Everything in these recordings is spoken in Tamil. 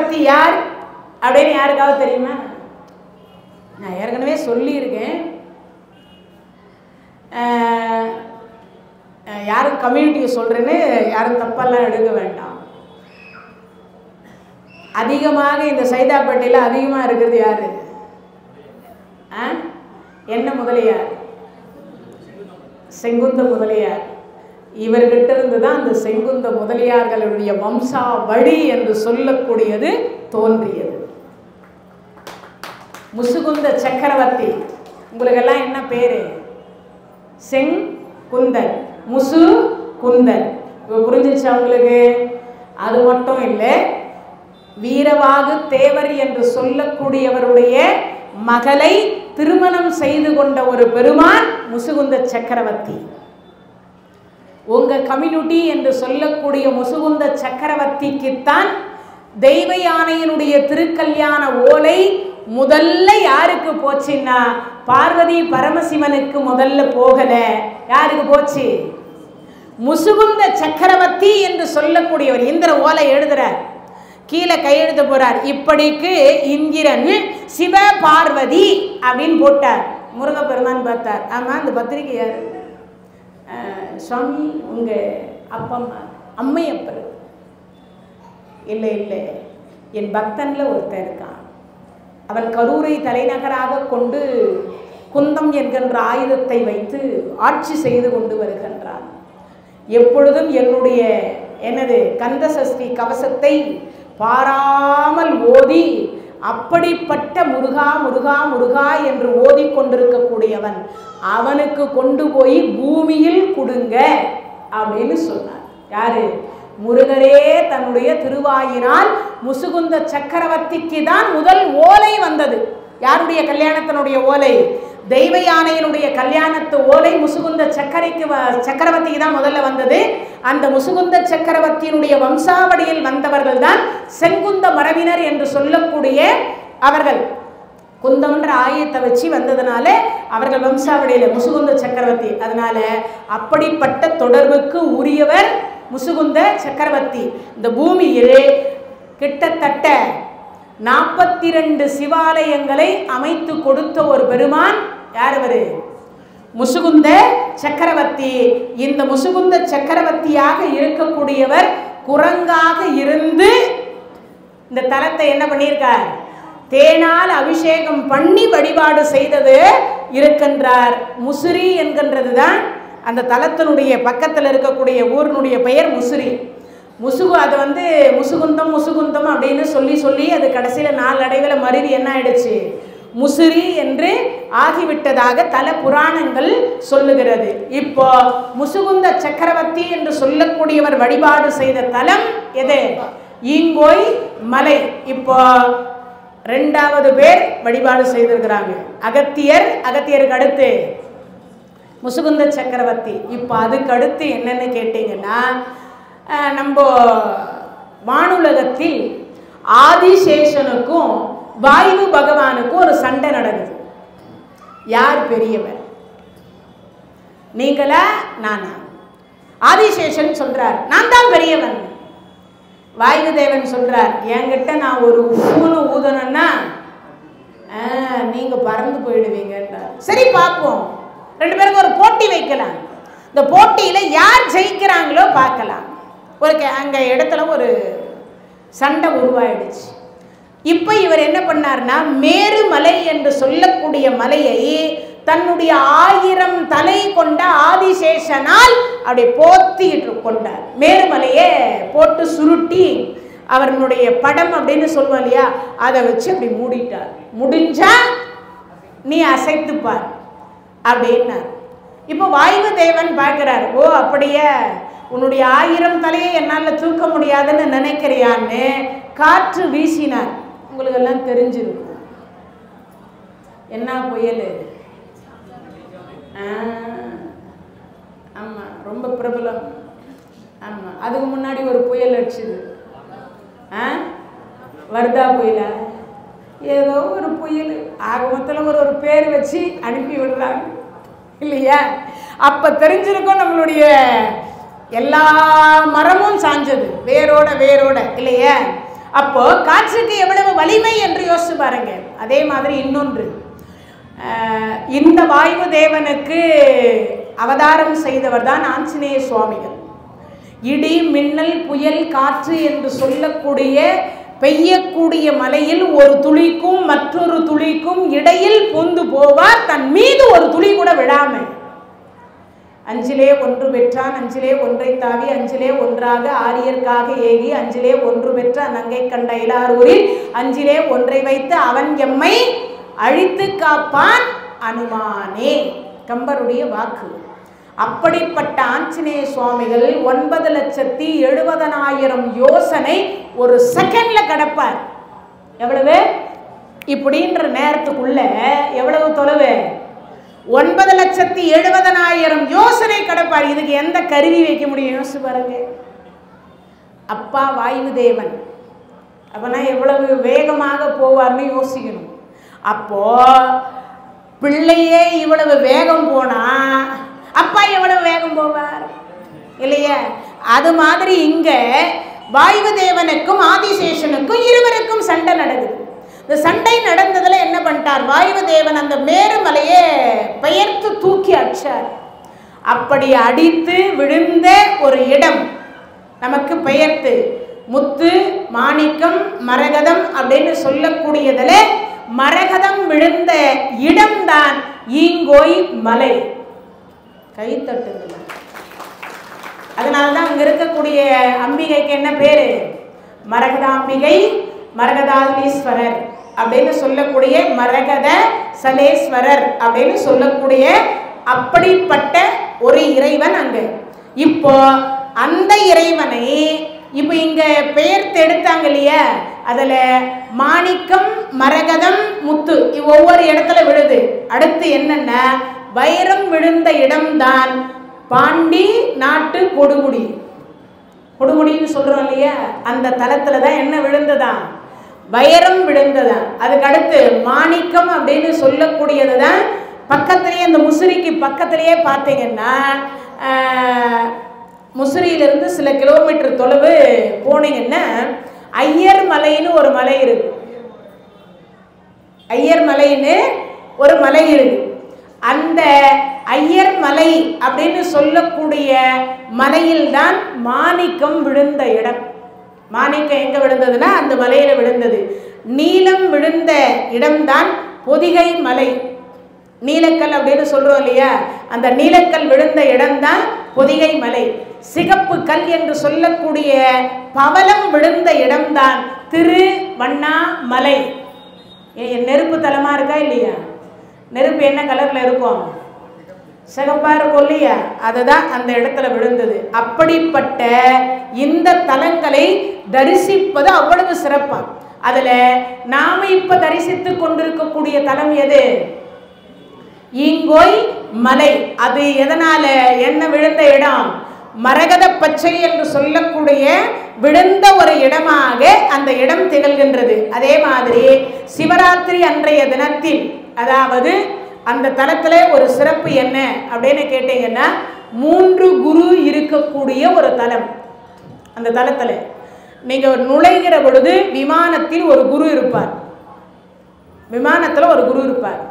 சக்கரவர்த்தி யார் அப்படின்னு யாருக்காவது தெரியுமா? நான் ஏற்கனவே சொல்லியிருக்கேன். யாரும் கம்யூனிட்டியை சொல்கிறேன்னு யாரும் தப்பெல்லாம் எடுக்க வேண்டாம். அதிகமாக இந்த சைதாப்பேட்டையில் அதிகமாக இருக்கிறது யார்? என்ன முதலியார்? செங்குந்த முதலியார். இவர்கிட்ட இருந்து தான் அந்த செங்குந்த முதலியார்களுடைய வம்சாவழி என்று சொல்லக்கூடியது தோன்றியது. முசுகுந்த சக்கரவர்த்தி. உங்களுக்கெல்லாம் என்ன பேரு? செங்குந்தர், முசு குந்தர். இப்போ புரிஞ்சிச்சா உங்களுக்கு? அது மட்டும் இல்லை, வீரவாகு தேவர் என்று சொல்லக்கூடியவருடைய மகளை திருமணம் செய்து கொண்ட ஒரு பெருமான் முசுகுந்த சக்கரவர்த்தி. உங்க கம்யூனிட்டி என்று சொல்லக்கூடிய முசுகுந்த சக்கரவர்த்திக்குத்தான் தெய்வ யானையினுடைய திருக்கல்யாண ஓலை முதல்ல யாருக்கு போச்சுன்னா பார்வதி பரமசிவனுக்கு முதல்ல போகல. யாருக்கு போச்சு? முசுகுந்த சக்கரவர்த்தி என்று சொல்லக்கூடியவர். இந்திர ஓலை எழுதுறார், கீழே கையெழுத்து போறார். இப்படிக்கு இந்திரன் சிவ பார்வதி அப்படின்னு போட்டார். முருகப்பெருமான் பார்த்தார், ஆமா அந்த பத்திரிகை யாரு? சுவாமி உங்க அப்பா அம்மா அம்மையப்பர். இல்லை இல்லை, என் பக்தன்ல ஒருத்தர் இருக்கான். அவன் கரூரை தலைநகராக கொண்டு குந்தம் என்கின்ற ஆயுதத்தை வைத்து ஆட்சி செய்து கொண்டு வருகின்றான். எப்பொழுதும் என்னுடைய எனது கந்த சஷ்டி கவசத்தை பாராமல் ஓதி அப்படிப்பட்ட முருகா முருகா முருகா என்று ஓதிக்கொண்டிருக்கக்கூடியவன். அவனுக்கு கொண்டு போய் பூமியில் கொடுங்க அப்படின்னு சொன்னார். யாரு? முருகரே தன்னுடைய திருவாயினால் முசுகுந்த சக்கரவர்த்திக்கு தான் முதல் ஓலை வந்தது. யாருடைய கல்யாணத்தினுடைய ஓலை? தெய்வ யானையினுடைய கல்யாணத்து ஓலை முசுகுந்த சக்கரவர்த்திக்கு தான் முதல்ல வந்தது. அந்த முசுகுந்த சக்கரவர்த்தியினுடைய வம்சாவளியில் வந்தவர்கள் தான் செங்குந்த மரபினர் என்று சொல்லக்கூடிய அவர்கள். குந்தம்ன்ற ஆயத்தை வச்சு வந்ததுனால அவர்கள் வம்சாவளியில் முசுகுந்த சக்கரவர்த்தி. அதனால அப்படிப்பட்ட தொடர்புக்கு உரியவர் முசுகுந்த சக்கரவர்த்தி. இந்த பூமியில் கிட்டத்தட்ட 42 சிவாலயங்களை அமைத்து கொடுத்த ஒரு பெருமான். யார் அவரு? முசுகுந்த சக்கரவர்த்தி. இந்த முசுகுந்த சக்கரவர்த்தியாக இருக்கக்கூடியவர் குரங்காக இருந்து இந்த தலத்தை என்ன பண்ணியிருக்கார்? தேனால் அபிஷேகம் பண்ணி வழிபாடு செய்தது இருக்கின்றார். முசிறி என்கின்றது தான் அந்த தலத்தினுடைய பக்கத்தில் இருக்கக்கூடிய ஊரினுடைய பெயர் முசிறி. அது முசுகுந்தம் முசுகுந்தம் அப்படின்னு சொல்லி அது கடைசியில் நாளடைவில் மருவி என்ன ஆயிடுச்சு? முசிறி என்று ஆகிவிட்டதாக தல புராணங்கள் சொல்லுகிறது. இப்போ முசுகுந்த சக்கரவர்த்தி என்று சொல்லக்கூடியவர் வழிபாடு செய்த தலம் எது? ஈங்கோய் மலை. இப்போ 2வது பேர் வழிபாடு செய்திருக்கிறாங்க அகத்தியர். அகத்தியருக்கு அடுத்து முசுகுந்த சக்கரவர்த்தி. இப்போ அதுக்கு அடுத்து என்னன்னு கேட்டீங்கன்னா, நம்ம வானுலகத்தில் ஆதிசேஷனுக்கும் வாயு பகவானுக்கும் ஒரு சண்டை நடக்குது. யார் பெரியவர்? நீங்களா நானா? ஆதிசேஷன் சொல்றார் நான் தான் பெரியவன். வாயு தேவன் சொல்றார் என்கிட்ட நான் ஒரு ஊனு ஊதணும்னா நீங்க பறந்து போயிடுவீங்கன்றார். சரி பார்ப்போம், 2 பேருக்கு ஒரு போட்டி வைக்கலாம். இந்த போட்டியில யார் ஜெயிக்கிறாங்களோ பார்க்கலாம். அங்க இடத்துல ஒரு சண்டை உருவாயிடுச்சு. இப்போ இவர் என்ன பண்ணார்னா, மேருமலை என்று சொல்லக்கூடிய மலையை தன்னுடைய 1000 தலை கொண்ட ஆதிசேஷனால் அப்படி போத்திட்டு கொண்டார். மேருமலையை போட்டு சுருட்டி அவர்களுடைய படம் அப்படின்னு சொல்லுவோம் இல்லையா, அதை வச்சு அப்படி மூடிட்டார். முடிஞ்சா நீ அசைத்துப்பார் அப்படின்னார். இப்போ வாயு தேவன் பார்க்கிறார், ஓ அப்படியே உன்னுடைய 1000 தலையை என்னால் தூக்க முடியாதுன்னு நினைக்கிறியான்னு காற்று வீசினார். உங்களுக்கு எல்லாம் தெரிஞ்சிருக்கும் என்ன புயல். ஆமாம், ரொம்ப பிரபலம். ஆமாம், அதுக்கு முன்னாடி ஒரு புயல் அடிச்சுது. வர்தா புயலா ஏதோ ஒரு புயல். ஆக மொத்தத்தில் ஒரு பேர் வச்சு அனுப்பி விடுறாங்க இல்லையா. அப்போ தெரிஞ்சிருக்கும் நம்மளுடைய எல்லா மரமும் சாஞ்சது வேரோட இல்லையா. அப்போ காற்றுக்கு எவ்வளவு வலிமை என்று யோசிச்சு பாருங்க. அதே மாதிரி இன்னொன்று, இந்த வாயு தேவனுக்கு அவதாரம் செய்தவர் தான் ஆஞ்சநேய சுவாமிகள். இடி மின்னல் புயல் காற்று என்று சொல்லக்கூடிய பெய்யக்கூடிய மலையில் ஒரு துளிக்கும் மற்றொரு துளிக்கும் இடையில் பூந்து போவார், தன் மீது ஒரு துளி கூட விடாம. அஞ்சிலே ஒன்று பெற்றான் அஞ்சிலே ஒன்றை தாவி அஞ்சிலே ஒன்றாக ஆரியர்க்காக ஏகி அஞ்சிலே ஒன்று பெற்ற நங்கை கண்ட இலாரூரில் அஞ்சிலே ஒன்றை வைத்து அவன் எம்மை அழித்து காப்பான் அனுமானே, கம்பருடைய வாக்கு. அப்படிப்பட்ட ஆஞ்சநேய சுவாமிகள் 9,70,70,000 யோசனை ஒரு செகண்ட்ல கடப்பார். எவ்வளவு? இப்படின்ற நேரத்துக்குள்ள எவ்வளவு தொலைவு? 9,70,70,000 யோசனை கடப்பார். இதுக்கு எந்த கருவி வைக்க முடியும் யோசிச்சு பாருங்க. அப்பா வாயு தேவன் அப்பனா எவ்வளவு வேகமாக போவார்னு யோசிக்கணும். அப்போ பிள்ளையே இவ்வளவு வேகம் போனா அப்பா எவ்வளவு வேகம் போவார் இல்லையா? அது மாதிரி இங்க வாயு தேவனுக்கும் ஆதிசேஷனுக்கும் இருவருக்கும் சண்டை நடக்குது. இந்த சண்டை நடந்ததுல என்ன பண்ணிட்டார்? வாயு தேவன் அந்த மேருமலையை பெயர்த்து தூக்கி அடிச்சார். அப்படி அடித்து விழுந்த ஒரு இடம் நமக்கு பெயர்த்து முத்து மாணிக்கம் மரகதம் அப்படின்னு சொல்லக்கூடியதுல மரகதம் விழுந்த இடம்தான் ஈங்கோய் மலை. கை தட்டுங்க. அதனால்தான் அங்க இருக்கக்கூடிய அம்பிகைக்கு என்ன பேரு? மரகதாம்பிகை, மரகதாலீஸ்வரர் அப்படின்னு சொல்லக்கூடிய மரகத சலேஸ்வரர் அப்படின்னு சொல்லக்கூடிய அப்படிப்பட்ட ஒரு இறைவன் அங்க. இப்போ அந்த இறைவனை இப்போ இங்க பெயர்த்து எடுத்தாங்க இல்லையா? அதுல மாணிக்கம் மரகதம் முத்து ஒவ்வொரு இடத்துல விழுது. அடுத்து என்னன்னா வைரம் விழுந்த இடம்தான் பாண்டி நாட்டு கொடுமுடி. கொடுமுடின்னு சொல்றோம் இல்லையா? அந்த தலத்துல தான் என்ன விழுந்ததான்? வைரம் விழுந்ததான். அதுக்கு அடுத்து மாணிக்கம் அப்படின்னு சொல்லக்கூடியது தான் பக்கத்திலேயே, அந்த முசிறிக்கு பக்கத்திலேயே பார்த்தீங்கன்னா முசிறியிலிருந்து சில கிலோமீட்டர் தொலைவு போனீங்கன்னா ஐயர் மலைன்னு ஒரு மலை இருக்கு. ஐயர் மலைன்னு ஒரு மலை இருக்கு. அந்த ஐயர் மலை அப்படின்னு சொல்லக்கூடிய மலையில் தான் மாணிக்கம் விழுந்த இடம். மாணிக்கம் எங்க விழுந்ததுன்னா அந்த மலையில விழுந்தது. நீலம் விழுந்த இடம்தான் பொதிகை மலை. நீலக்கல் அப்படின்னு சொல்றோம் இல்லையா? அந்த நீலக்கல் விழுந்த இடம்தான் பொதிகை மலை. சிகப்பு கல் என்று சொல்லக்கூடிய பவளம் விழுந்த இடம்தான் திருவண்ணாமலை. நெருப்பு தலமா இருக்கா இல்லையா? நெருப்பு என்ன கலர்ல இருக்கும்? சிகப்பா இருக்கும் இல்லையா? அதுதான் அந்த இடத்துல விழுந்தது. அப்படிப்பட்ட இந்த தலங்களை தரிசிப்பது அவ்வளவு சிறப்பா. அதுல நாம இப்ப தரிசித்து கொண்டிருக்கக்கூடிய தலம் எது? ஈங்கோய் மலை. அது எதனால? என்ன விழுந்த இடம்? மரகத பச்சை என்று சொல்லக்கூடிய விழுந்த ஒரு இடமாக அந்த இடம் திகழ்கின்றது. அதே மாதிரி சிவராத்திரி அன்றைய தினத்தில், அதாவது அந்த தலத்துல ஒரு சிறப்பு என்ன அப்படின்னு கேட்டீங்கன்னா 3 குரு இருக்கக்கூடிய ஒரு தலம். அந்த தலத்துல நீங்க நுழைகிற பொழுது விமானத்தில் ஒரு குரு இருப்பார். விமானத்துல ஒரு குரு இருப்பார்.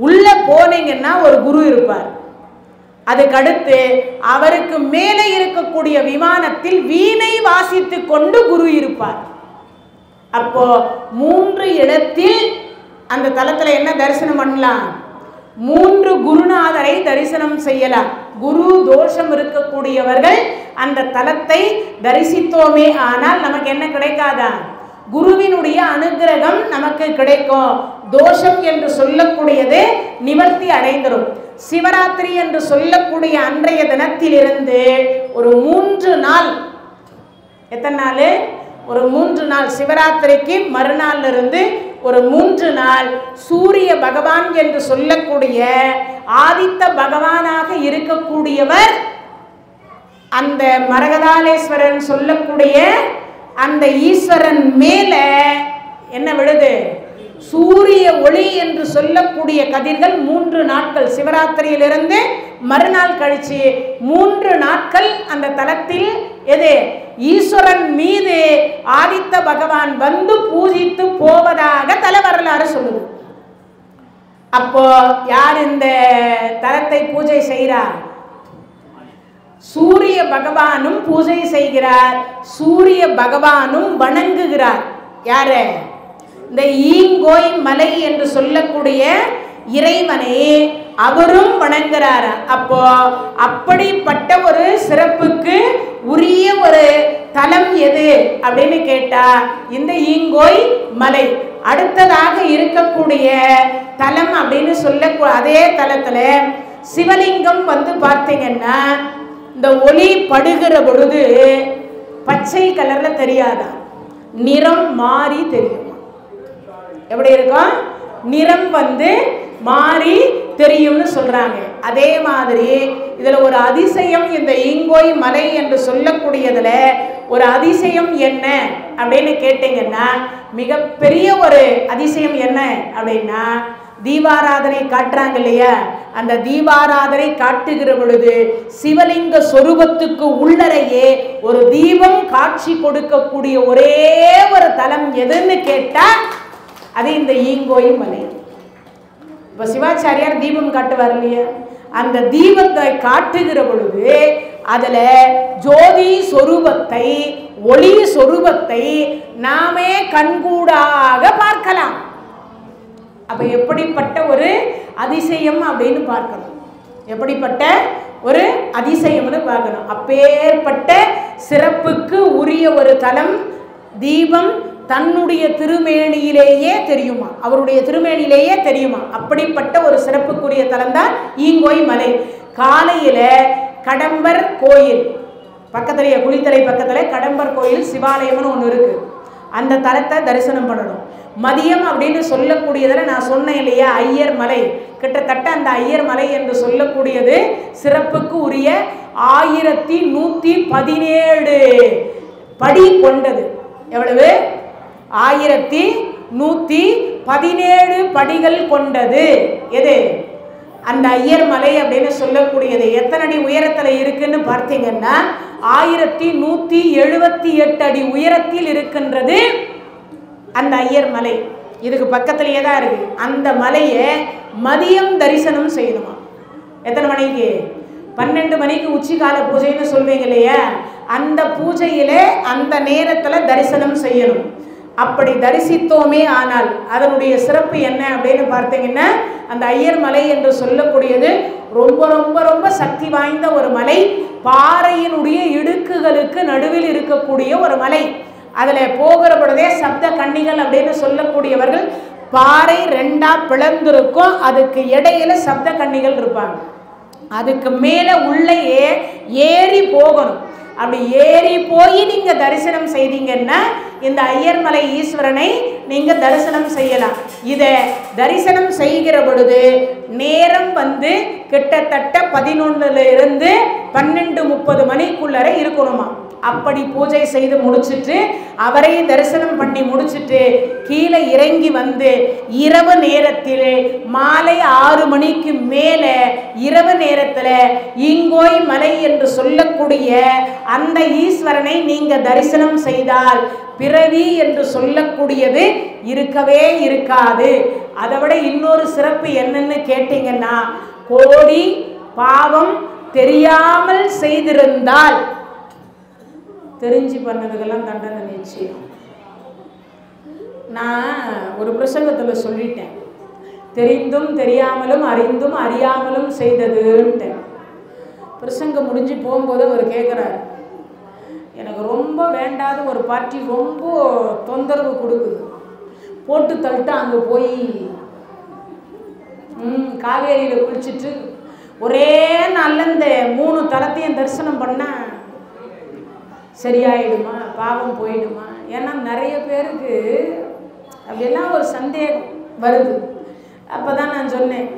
உள்ள போனீங்கன்னா ஒரு குரு இருப்பார். அதுக்கடுத்து அவருக்கு மேலே இருக்கக்கூடிய விமானத்தில் வீணை வாசித்து கொண்டு குரு இருப்பார். அப்போ 3 இடத்தில் அந்த தலத்துல என்ன தரிசனம் பண்ணலாம்? 3 குருநாதரை தரிசனம் செய்யலாம். குரு தோஷம் இருக்கக்கூடியவர்கள் அந்த தலத்தை தரிசித்தோமே ஆனால் நமக்கு என்ன கிடைக்காதா? குருவினுடைய அனுகிரகம் நமக்கு கிடைக்கும். தோஷம் என்று சொல்லக்கூடியது நிவர்த்தி அடைந்துரும். சிவராத்திரி என்று சொல்லக்கூடிய அன்றைய தினத்திலிருந்து ஒரு 3 நாள், எத்தனை நாள்? ஒரு 3 நாள், சிவராத்திரிக்கு மறுநாள் இருந்து ஒரு 3 நாள் சூரிய பகவான் என்று சொல்லக்கூடிய ஆதித்த பகவானாக இருக்கக்கூடியவர் அந்த மரகதாலேஸ்வரன் சொல்லக்கூடிய அந்த ஈஸ்வரன் மேல என்ன விழுது? சூரிய ஒளி என்று சொல்லக்கூடிய கதிர்கள் 3 நாட்கள், சிவராத்திரியிலிருந்து மறுநாள் கழிச்சு 3 நாட்கள் அந்த தலத்தில் எது? ஈஸ்வரன் மீது ஆதித்த பகவான் வந்து பூஜித்து போவதாக தல வரலாறு சொல்லுது. அப்போ யார் இந்த தலத்தை பூஜை செய்கிறார்? சூரிய பகவானும் பூஜை செய்கிறார், சூரிய பகவானும் வணங்குகிறார். யாரு? இந்த ஈங்கோய் மலை என்று சொல்லக்கூடிய இறைவனை அவரும் வணங்குறார். அப்போ அப்படிப்பட்ட ஒரு சிறப்புக்கு உரிய ஒரு தலம் எது அப்படின்னு கேட்டா இந்த ஈங்கோய் மலை. அடுத்ததாக இருக்கக்கூடிய தலம் அப்படின்னு சொல்ல அதே தலத்துல சிவலிங்கம் வந்து பார்த்தீங்கன்னா இந்த ஒளி படுகிற பொழுது பச்சை கலர்ல தெரியாதா, நிறம் மாறி தெரியும். எப்படி இருக்கும்? நிறம் வந்து மாறி தெரியும்னு சொல்றாங்க. அதே மாதிரி இதுல ஒரு அதிசயம், இந்த ஈங்கோய் மலை என்று சொல்லக்கூடியதுல ஒரு அதிசயம் என்ன அப்படின்னு கேட்டீங்கன்னா, மிகப்பெரிய ஒரு அதிசயம் என்ன அப்படின்னா, தீபாராதனை காட்டுறாங்க இல்லையா, அந்த தீபாராதனை காட்டுகிற பொழுது சிவலிங்க சொரூபத்துக்கு உள்ளரையே ஒரு தீபம் காட்சி கொடுக்கக்கூடிய ஒரே ஒரு தலம் எதுன்னு கேட்டா அது இந்த ஈங்கோய் மலை. இப்போ சிவாச்சாரியார் தீபம் காட்டுவார் இல்லையா, அந்த தீபத்தை காட்டுகிற பொழுது அதுல ஜோதி சொரூபத்தை, ஒளி சொரூபத்தை நாமே கண்கூடாக பார்க்கலாம். அப்ப எப்படிப்பட்ட ஒரு அதிசயம் அப்படின்னு பார்க்கணும், எப்படிப்பட்ட ஒரு அதிசயம்னு பார்க்கணும். அப்பேற்பட்ட சிறப்புக்கு உரிய ஒரு தலம். தீபம் தன்னுடைய திருமேனியிலேயே தெரியுமா, அவருடைய திருமேனியிலேயே தெரியுமா, அப்படிப்பட்ட ஒரு சிறப்புக்குரிய தலம் தான் ஈங்கோய் மலை. காலையில கடம்பர் கோயில் பக்கத்துலேயே, குளித்தலை பக்கத்துல கடம்பர் கோயில் சிவாலயம்னு ஒன்று இருக்கு, அந்த தலத்தை தரிசனம் பண்ணணும். மதியம் அப்படின்னு சொல்லக்கூடியதில் நான் சொன்னேன் இல்லையா, ஐயர் மலை. கிட்டத்தட்ட அந்த ஐயர் மலை என்று சொல்லக்கூடியது சிறப்புக்கு உரிய 1117 படி கொண்டது. எவ்வளவு? 1117 படிகள் கொண்டது. எது? அந்த ஐயர் மலை அப்படின்னு சொல்லக்கூடியது எத்தனை அடி உயரத்தில் இருக்குன்னு பார்த்தீங்கன்னா 1178 அடி உயரத்தில் இருக்கின்றது அந்த ஐயர் மலை. இதுக்கு பக்கத்திலேயே தான் இருக்கு. அந்த மலையை மதியம் தரிசனம் செய்யணுமா. எத்தனை மணிக்கு? 12 மணிக்கு உச்சிகால பூஜைன்னு சொல்வீங்க இல்லையா, அந்த பூஜையில அந்த நேரத்தில் தரிசனம் செய்யணும். அப்படி தரிசித்தோமே ஆனால் அதனுடைய சிறப்பு என்ன அப்படின்னு பார்த்தீங்கன்னா, அந்த ஐயர் மலை என்று சொல்லக்கூடியது ரொம்ப ரொம்ப ரொம்ப சக்தி வாய்ந்த ஒரு மலை. பாறையினுடைய இடுக்குகளுக்கு நடுவில் இருக்கக்கூடிய ஒரு மலை. அதில் போகிற பொழுதே சப்த கன்னிகள் அப்படின்னு சொல்லக்கூடியவர்கள், பாறை 2ஆ பிளந்திருக்கும், அதுக்கு இடையில சப்த கன்னிகள் இருப்பாங்க. அதுக்கு மேலே உள்ளே ஏறி போகணும். அப்படி ஏறி போய் நீங்க தரிசனம் செய்தீங்கன்னா இந்த ஐயர்மலை ஈஸ்வரனை நீங்க தரிசனம் செய்யலாம். இதை தரிசனம் செய்கிற பொழுது நேரம் வந்து கிட்டத்தட்ட 11ல இருந்து 12:30 மணிக்குள்ளர இருக்கணுமா. அப்படி பூஜை செய்து முடிச்சுட்டு அவரை தரிசனம் பண்ணி முடிச்சுட்டு கீழே இறங்கி வந்து இரவு நேரத்தில் மாலை 6 மணிக்கு மேலே இரவு நேரத்தில் ஈங்கோய் மலை என்று சொல்லக்கூடிய அந்த ஈஸ்வரனை நீங்க தரிசனம் செய்தால் பிறவி என்று சொல்லக்கூடியது இருக்கவே இருக்காது. அதை விட இன்னொரு சிறப்பு என்னன்னு கேட்டீங்கன்னா, கோடி பாவம் தெரியாமல் செய்திருந்தால் தெரிஞ்சு பண்ணதுக்கெல்லாம் தண்டனை நிச்சயம். நான் ஒரு பிரசங்கத்தில் சொல்லிட்டேன், தெரிந்தும் தெரியாமலும் அறிந்தும் அறியாமலும் செய்ததுன்ட்டு. பிரசங்கம் முடிஞ்சு போகும்போது அவர் கேட்குறாரு, எனக்கு ரொம்ப வேண்டாத ஒரு பார்ட்டி ரொம்ப தொந்தரவு கொடுக்குது, போட்டு தள்ளிட்டு அங்கே போய் காவேரியில் குளிச்சுட்டு ஒரே நாளில் இந்த 3 தலத்தையும் தரிசனம் பண்ணால் சரியாயிடுமா, பாவம் போயிடுமா? ஏன்னா நிறைய பேருக்கு அப்படிலாம் ஒரு சந்தேகம் வருது. அப்போ தான் நான் சொன்னேன்,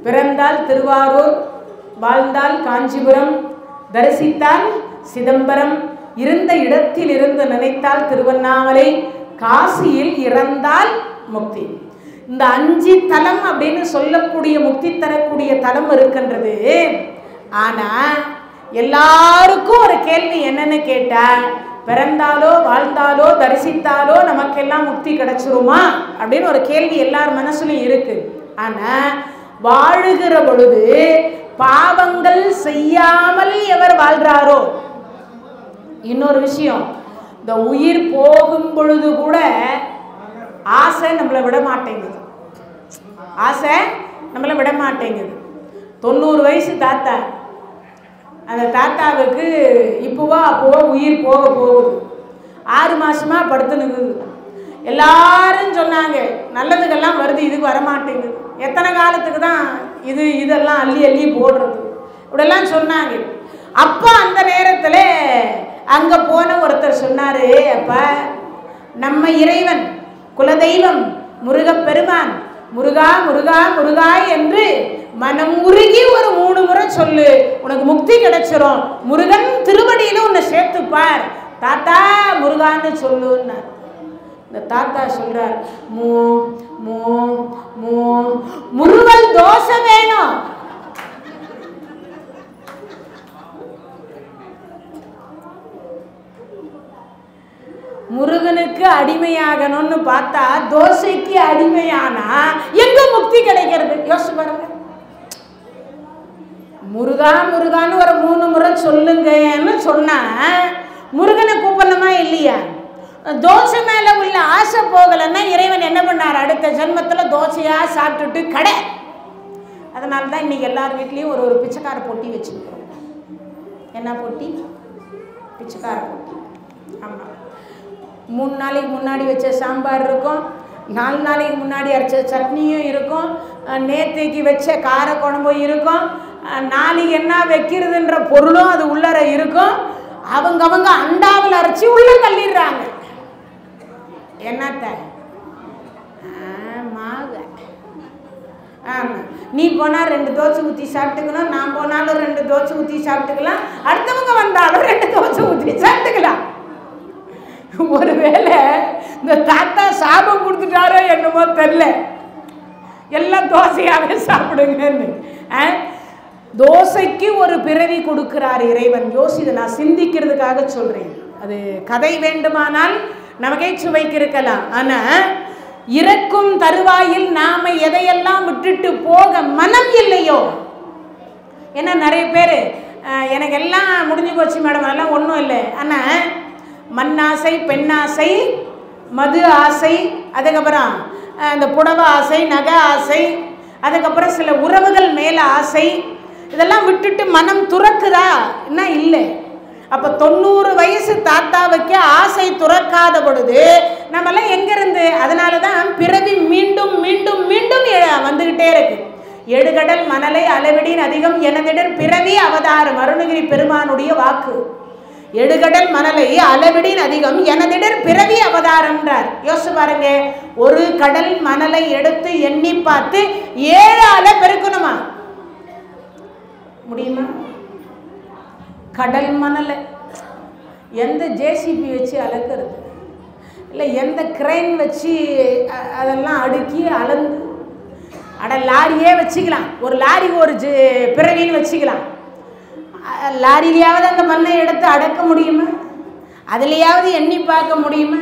பிறந்தால் திருவாரூர், வாழ்ந்தால் காஞ்சிபுரம், தரிசித்தால் சிதம்பரம், இருந்த இடத்தில் இருந்து நினைத்தால் திருவண்ணாமலை, காசியில் இறந்தால் முக்தி. இந்த 5 தலம் அப்படின்னு சொல்லக்கூடிய முக்தி தரக்கூடிய தலம் இருக்கின்றது. ஆனால் எல்லாருக்கும் ஒரு கேள்வி என்னன்னு கேட்டா, பிறந்தாலோ வாழ்ந்தாலோ தரிசித்தாலோ நமக்கெல்லாம் முக்தி கிடைச்சிருமா அப்படின்னு ஒரு கேள்வி எல்லார் மனசுலையும் இருக்கு. ஆனா வாழுகிற பொழுது பாவங்கள் செய்யாமல் எவர் வாழ்றாரோ, இன்னொரு விஷயம், இந்த உயிர் போகும் பொழுது கூட ஆசை நம்மளை விட மாட்டேங்குது. ஆசை நம்மளை விட மாட்டேங்குது. 90 வயசு தாத்தா, அந்த தாத்தாவுக்கு இப்போவோ அப்போவோ உயிர் போக போகுது. 6 மாசமா படுத்து நிற்குது. எல்லாரும் சொன்னாங்க நல்லதுக்கெல்லாம் வருது, இதுக்கு வரமாட்டேங்குது, எத்தனை காலத்துக்கு தான் இதெல்லாம் அள்ளி அள்ளி போடுறது, இப்படியெல்லாம் சொன்னாங்க. அப்போ அந்த நேரத்தில் அங்கே போன ஒருத்தர் சொன்னார், அப்போ நம்ம இறைவன் குலதெய்வம் முருகப்பெருமான் முருகா முருகா முருகா என்று மனம் உருகி ஒரு 3 முறை சொல்லு, உனக்கு முக்தி கிடைச்சிரும், முருகன் திருவடியில உன்னை சேர்த்துப்பார், தாத்தா முருகான்னு சொல்லுன்னார். இந்த தாத்தா சொல்றார், மூ மூ மூ முருகல் தோசை வேணும். முருகனுக்கு அடிமையாகணும்னு பார்த்தா தோசைக்கு அடிமையானா எங்க முக்தி கிடைக்கிறது? யோசிச்சு பாருங்க. முருகா முருகான்னு ஒரு 3 முறை சொல்லுங்கன்னு சொன்னா முருகனை கூப்பிடணுமா இல்லையா? தோசை மேல உள்ள ஆசை போகலன்னா இறைவன் என்ன பண்ணார்? அடுத்த ஜென்மத்துல தோசையா சாப்பிட்டுட்டு கடை. அதனால தான் இன்னைக்கு எல்லார் வீட்லயும் ஒரு பிச்சைக்கார போட்டி வச்சுருக்கோம். என்ன போட்டி? பிச்சைக்கார போட்டி. ஆமாம், 3 நாளைக்கு முன்னாடி வச்ச சாம்பார் இருக்கும், 4 நாளைக்கு முன்னாடி அரைச்ச சட்னியும் இருக்கும், நேற்றுக்கு வச்ச கார குழம்பும் இருக்கும், நாளைக்கு என்ன வைக்கிறதுன்ற பொருளும் அது உள்ளர இருக்கும். அவங்க அண்டாவில் அரைச்சி உள்ள தள்ளிடுறாங்க. என்னத்த மாவு. ஆமாம், நீ போனால் 2 தோசை ஊற்றி சாப்பிட்டுக்கலாம், நான் போனாலும் 2 தோசை ஊற்றி சாப்பிட்டுக்கலாம், அடுத்தவங்க வந்தாலும் 2 தோசை ஊற்றி சாப்பிட்டுக்கலாம். ஒருவேளை இந்த தாத்தா சாபம் கொடுத்துட்டாரோ என்னமோ தெரியல, எல்லாம் தோசையாவே சாப்பிடுங்கன்னு. தோசைக்கு ஒரு பிறவி கொடுக்கிறார் இறைவன். யோசிது, நான் சிந்திக்கிறதுக்காக சொல்றேன். அது கதை வேண்டுமானால் நமக்கே சுவைக்கு இருக்கலாம். ஆனா இறக்கும் தருவாயில் நாம எதையெல்லாம் விட்டுட்டு போக மனம் இல்லையோ. ஏன்னா நிறைய பேர் எனக்கு எல்லாம் முடிஞ்சு போச்சு மேடம், அதெல்லாம் ஒன்றும் இல்லை, ஆனால் மண்ணாசை, பெண்ணாசை, மது ஆசை, அதுக்கப்புறம் இந்த புடவை ஆசை, நகை ஆசை, அதுக்கப்புறம் சில உறவுகள் மேலே ஆசை, இதெல்லாம் விட்டுட்டு மனம் துறக்குதா? என்ன இல்லை. அப்போ 90 வயசு தாத்தாவுக்கு ஆசை துறக்காத பொழுது நம்மெல்லாம் எங்கேருந்து? அதனால தான் பிறவி மீண்டும் மீண்டும் மீண்டும் வந்துக்கிட்டே இருக்கு. எடுகடல் மணலை அளவிடின் அதிகம் எனதிடர் பிறவி அவதாரம், அருணகிரி பெருமானுடைய வாக்கு. எடுகடல் மணலை அளவிடின் அதிகம் எனதிடர் பிறவி அவதாரம்ன்றார். யோசிச்சு பாருங்க, ஒரு கடல் மணலை எடுத்து எண்ணி பார்த்து 7 ஆளை பெருக்கணுமா? முடியுமா? கடல் மணலை எந்த ஜேசிபி வச்சு அளக்கிறது இல்லை, எந்த கிரைன் வச்சு அதெல்லாம் அடுக்கி அளந்து, லாரியே வச்சுக்கலாம், ஒரு லாரிக்கு ஒரு பிறவின்னு வச்சுக்கலாம். லாரியிலையாவது அந்த மண்ணை எடுத்து அடக்க முடியுமா? அதுலையாவது எண்ணி பார்க்க முடியுமா?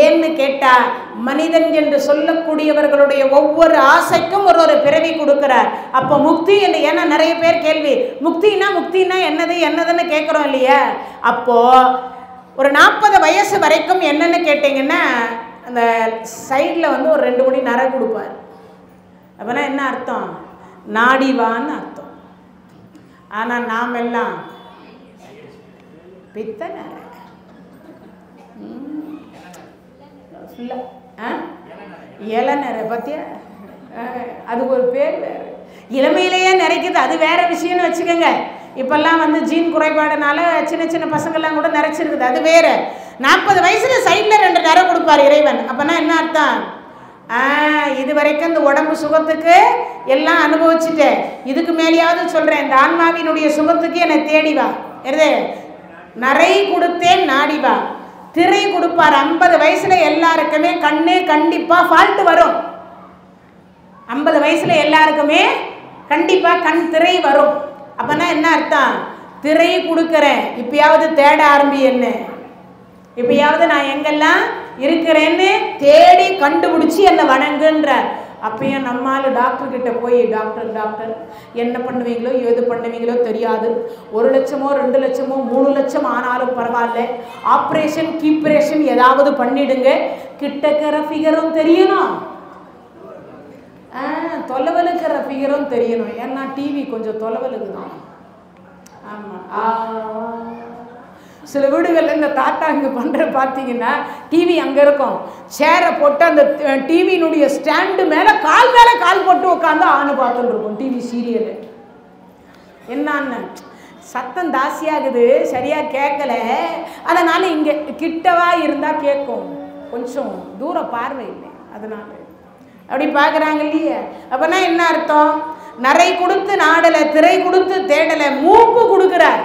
ஏன்னு கேட்டால் மனிதன் என்று சொல்லக்கூடியவர்களுடைய ஒவ்வொரு ஆசைக்கும் ஒரு பிறவி கொடுக்கிறார். அப்போ முக்தி என்று, ஏன்னா நிறைய பேர் கேள்வி, முக்தினா என்னதுன்னு கேட்குறோம் இல்லையா? அப்போது ஒரு 40 வயசு வரைக்கும் என்னென்னு கேட்டிங்கன்னா, அந்த சைடில் வந்து ஒரு 2 மணி நரை கொடுப்பார். அப்போனா என்ன அர்த்தம்? நாடிவான்னு அர்த்தம். ஆனால் நாம் எல்லாம் பித்த நரை, இளநரை பற்றியா? அதுக்கு ஒரு பேர் வேறு. இளமையிலேயே நிறைக்குது, அது வேற விஷயம்னு வச்சுக்கோங்க. இப்போல்லாம் வந்து ஜீன் குறைபாடுனால சின்ன சின்ன பசங்கள்லாம் கூட நிறைச்சிருக்குது, அது வேறு. 40 வயசில் சைடில் 2 நரை கொடுப்பார் இறைவன். அப்போனா என்ன அர்த்தம்? இது வரைக்கும் இந்த உடம்பு சுகத்துக்கு எல்லாம் அனுபவிச்சுட்டேன், இதுக்கு மேலேயாவது சொல்கிறேன், இந்த ஆன்மாவினுடைய சுகத்துக்கு என்னை தேடி வா. நரை கொடுத்தேன் நாடி வா. திரை கொடுப்பார். 50 வயசுல எல்லாருக்குமே கண்ணு கண்டிப்பாக ஃபால்ட்டு வரும். 50 வயசுல எல்லாருக்குமே கண்டிப்பாக கண் திரை வரும். அப்போனா என்ன அர்த்தம்? திரை கொடுக்குறேன், இப்பயாவது தேட ஆரம்பி என்ன, இப்பயாவது நான் எங்கெல்லாம் இருக்கிறேன்னு தேடி கண்டுபிடிச்சி என்னை வணங்குன்றார். அப்பயும் நம்மால் டாக்டர் கிட்ட போய் டாக்டர் என்ன பண்ணுவீங்களோ எது பண்ணுவீங்களோ தெரியாது, 1 லட்சமோ 2 லட்சமோ 3 லட்சம் ஆனாலும் பரவாயில்ல, ஆப்ரேஷன் கீப்ரேஷன் ஏதாவது பண்ணிடுங்க, கிட்டக்கிற ஃபிகரும் தெரியணும், தொலைவலுக்கிற ஃபிகரும் தெரியணும். ஏன்னா டிவி கொஞ்சம் தொலைவலுக்கு தான். ஆமாம், சில வீடுகளில் இந்த தாத்தா இங்கே பண்ணுற பார்த்தீங்கன்னா டிவி அங்கே இருக்கும், சேரை போட்டு அந்த டிவியினுடைய ஸ்டாண்டு மேலே கால் போட்டு உட்காந்து ஆணு பார்த்துட்டு இருக்கும் டிவி சீரியலு. என்னான்னு சத்தம் தாசியாகுது, சரியாக கேட்கல, அதனால் இங்கே கிட்டவா இருந்தால் கேட்கும், கொஞ்சம் தூர பார்வை இல்லை, அதனால அப்படி பார்க்குறாங்க இல்லையே. அப்போனா என்ன அர்த்தம்? நரை கொடுத்து நாடலை, திரை கொடுத்து தேடலை, மூப்பு கொடுக்குறார்,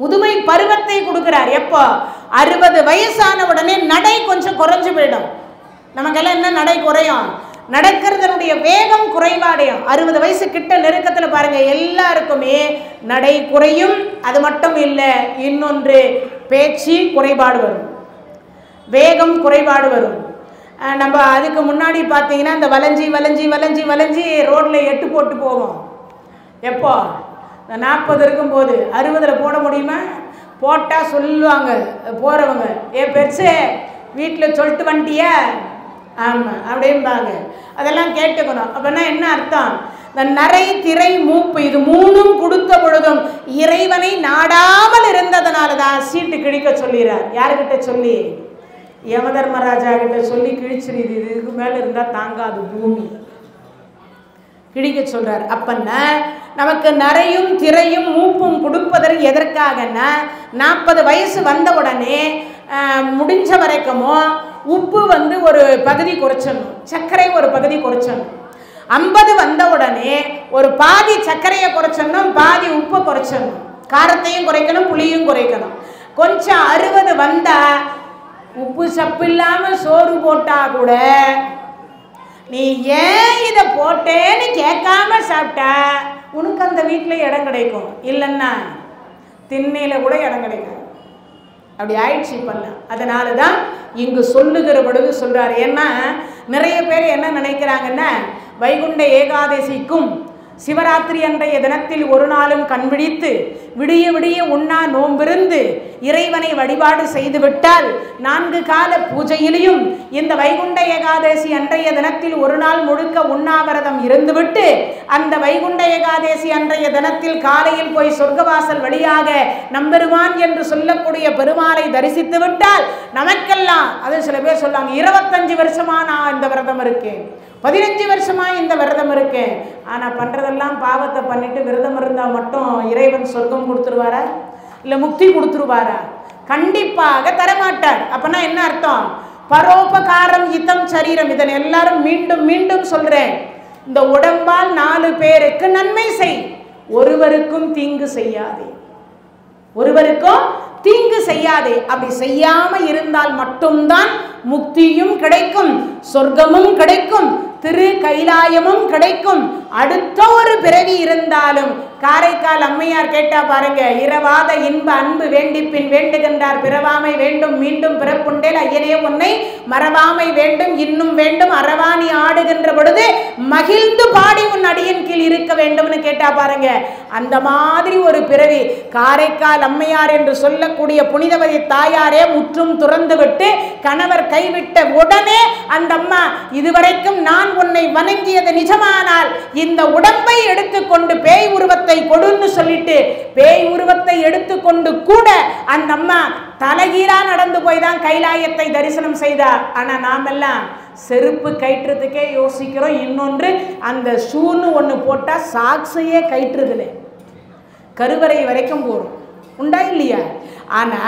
முதுமை பருவத்தை கொடுக்கிறார். எப்போ? 60 வயசான உடனே நடை கொஞ்சம் குறைஞ்சு போயிடும். நமக்கெல்லாம் என்ன நடை குறையும்? நடக்கிறதனுடைய வேகம் குறைபாடையும். 60 வயசு கிட்ட நெருக்கத்தில் பாருங்க, எல்லாருக்குமே நடை குறையும். அது மட்டும் இல்லை, இன்னொன்று பேச்சு குறைபாடு வரும், வேகம் குறைபாடு வரும். நம்ம அதுக்கு முன்னாடி பார்த்தீங்கன்னா இந்த வளைஞ்சி ரோட்டில் 8 போட்டு போவோம். எப்போ? 40 இருக்கும்போது. 60 போட முடியுமா? போட்டால் சொல்லுவாங்க போகிறவங்க, பெருசு வீட்டில் சொல்லிட்டு வந்துட்டியா, ஆமாம் அப்படிம்பாங்க. அதெல்லாம் கேட்டுக்கணும். அப்படின்னா என்ன அர்த்தம்? இந்த நரை திரை மூப்பு இது 3ம் கொடுத்த பொழுதும் இறைவனை நாடாமல் இருந்ததுனால தான் சீட்டு கிழிக்க சொல்லிடுறார். யாருக்கிட்ட சொல்லி? யமதர்மராஜா கிட்ட சொல்லி கிழிச்சிருது. இதுக்கு மேலே இருந்தால் தாங்காது பூமி, கிழிக்க சொல்றார். அப்பன்னா நமக்கு நரையும் திரையும் மூப்பும் கொடுப்பதற்கு எதற்காகன்னா 40 வயசு வந்த உடனே முடிஞ்ச வரைக்குமோ உப்பு ஒரு பகுதி குறைச்சிடணும், சர்க்கரை ஒரு பகுதி குறைச்சிடணும். 50 வந்த உடனே ஒரு பாதி சர்க்கரையை குறைச்சிடணும், பாதி உப்பை குறைச்சிடணும், காரத்தையும் குறைக்கணும், புளியும் குறைக்கணும். கொஞ்சம் 60 வந்தா உப்பு சப்பு இல்லாமல் சோறு போட்டா கூட நீ ஏன் இதை போட்டேன்னு கேட்காம சாப்பிட்டா உனக்கு அந்த வீட்டில் இடம் கிடைக்கும், இல்லைன்னா திண்ணையில் கூட இடம் கிடைக்கும். அப்படி ஆயிடுச்சு பண்ணலாம். அதனால தான் இங்கு சொல்லுகிற பொழுது சொல்கிறார். ஏன்னா நிறைய பேர் என்ன நினைக்கிறாங்கன்னா, வைகுண்ட ஏகாதசிக்கும் சிவராத்திரி அன்றைய தினத்தில் ஒரு நாளும் கண்விழித்து விடிய விடிய உண்ணா நோம்பிருந்து இறைவனை வழிபாடு செய்துவிட்டால் 4 கால பூஜையிலையும் இந்த வைகுண்ட ஏகாதசி அன்றைய தினத்தில் ஒரு நாள் முழுக்க உண்ணாவிரதம் இருந்துவிட்டு அந்த வைகுண்ட ஏகாதசி அன்றைய தினத்தில் காலையில் போய் சொர்க்கவாசல் வழியாக நம்பெருமான் என்று சொல்லக்கூடிய பெருமாளை தரிசித்து விட்டால் நமக்கெல்லாம், அது சில பேர் சொல்லுவாங்க, 25 வருஷமா நான் இந்த விரதம் இருக்கேன், 15 வருஷமா இந்த விரதம் இருக்கேன், ஆனால் பண்ணுறதெல்லாம் பாவத்தை பண்ணிட்டு விரதம் இருந்தால் மட்டும் இறைவன் சொர்க்கம் கொடுத்துருவாரா, இல்லை முக்தி கொடுத்துருவாரா? கண்டிப்பாக தரமாட்டார். அப்பனா என்ன அர்த்தம்? பரோபகாரம் இதம் சரீரம். இதனை எல்லாரும் மீண்டும் மீண்டும் சொல்றேன். இந்த உடம்பால் 4 பேருக்கு நன்மை செய், ஒருவருக்கும் தீங்கு செய்யாதே, ஒருவருக்கும் தீங்கு செய்யாதே. அப்படி செய்யாம இருந்தால் மட்டும்தான் முக்தியும் கிடைக்கும், சொர்க்கமும் கிடைக்கும், திரு கைலாயமும் கிடைக்கும். அடுத்த ஒரு பிறவி இருந்தாலும் காரைக்கால் அம்மையார் கேட்டா பாருங்க, இரவாத இன்ப அன்பு வேண்டி பின் வேண்டுகின்றார், பிறவாமை வேண்டும் மீண்டும் பிறப்புண்டேல் ஐயனே உன்னை மறவாமை வேண்டும் இன்னும் வேண்டும், அறவாணி ஆடுகின்ற பொழுது மகிழ்ந்து பாடி உன் அடியின் கீழ் இருக்க வேண்டும்னு கேட்டா பாருங்க. அந்த மாதிரி ஒரு பிறவி காரைக்கால் அம்மையார் என்று சொல்லக்கூடிய புனிதவதி தாயாரே முற்றும் துறந்து விட்டு கணவர் கைவிட்ட உடனே அந்த அம்மா, இதுவரைக்கும் நான் உன்னை வணங்கியது நிஜமானால் இந்த உடம்பை எடுத்துக்கொண்டு பேய் உருவத்தை கொடுன்னு சொல்லிட்டு பேய் உருவத்தை எடுத்துக்கொண்டு கூட அந்த அம்மா தலைகீழா நடந்து போய் தான் கைலாயத்தை தரிசனம் செய்தார். ஆனா நாமெல்லாம் செருப்பு கயிற்றுறதுக்கே யோசிக்கிறோம். இன்னொன்று, அந்த ஷூன்னு ஒன்று போட்டா சாக்ஸையே கயிற்றுதுல கருவறை வரைக்கும் போறோம், உண்டா இல்லையா? ஆனா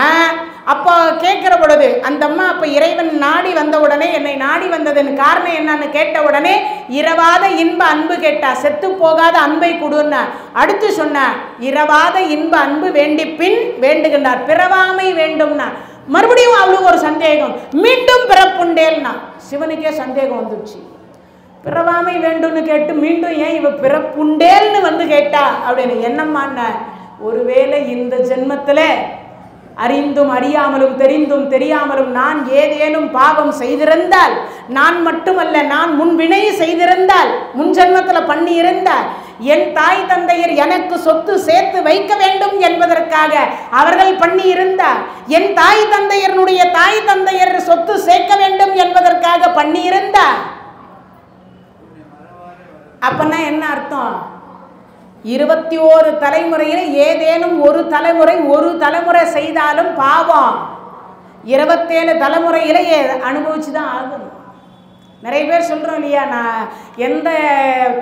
அப்போ கேட்கிற பொழுது அந்த அம்மா அப்ப இறைவன் நாடி வந்த உடனே, என்னை நாடி வந்ததன் காரணம் என்னன்னு கேட்ட உடனே இரவாத இன்ப அன்பு கேட்டா, செத்து போகாத அன்பை கொடுன்னா. அடுத்து சொன்னா, இரவாத இன்ப அன்பு வேண்டி பின் வேண்டுகின்றார், பிறவாமை வேண்டும்னா. மறுபடியும் அவளுக்கு ஒரு சந்தேகம், மீண்டும் பிறப்புண்டேல்னா. சிவனுக்கே சந்தேகம் வந்துடுச்சு, பிறவாமை வேண்டும்னு கேட்டு மீண்டும் ஏன் இவ பிறப்புண்டேல்னு கேட்டா அப்படின்னு. என்னம்மாண்ண, ஒருவேளை இந்த ஜென்மத்தில் அறிந்தும் அறியாமலும் தெரிந்தும் தெரியாமலும் நான் ஏதேனும் பாவம் செய்திருந்தால், நான் மட்டுமல்ல நான் முன்வினை செய்திருந்தால், முன் ஜென்மத்தில் பண்ணி இருந்தால், என் தாய் தந்தையர் எனக்கு சொத்து சேர்த்து வைக்க வேண்டும் என்பதற்காக அவர்கள் பண்ணி இருந்தார், என் தாய் தந்தையருடைய தாய் தந்தையர் சொத்து சேர்க்க வேண்டும் என்பதற்காக பண்ணி இருந்தார். அப்பன்னா என்ன அர்த்தம்? 21 தலைமுறையில் ஏதேனும் ஒரு தலைமுறை செய்தாலும் பாவம் 27 தலைமுறையிலேயே அனுபவிச்சு தான் ஆகணும். நிறைய பேர் சொல்கிறோம் இல்லையா, நான் எந்த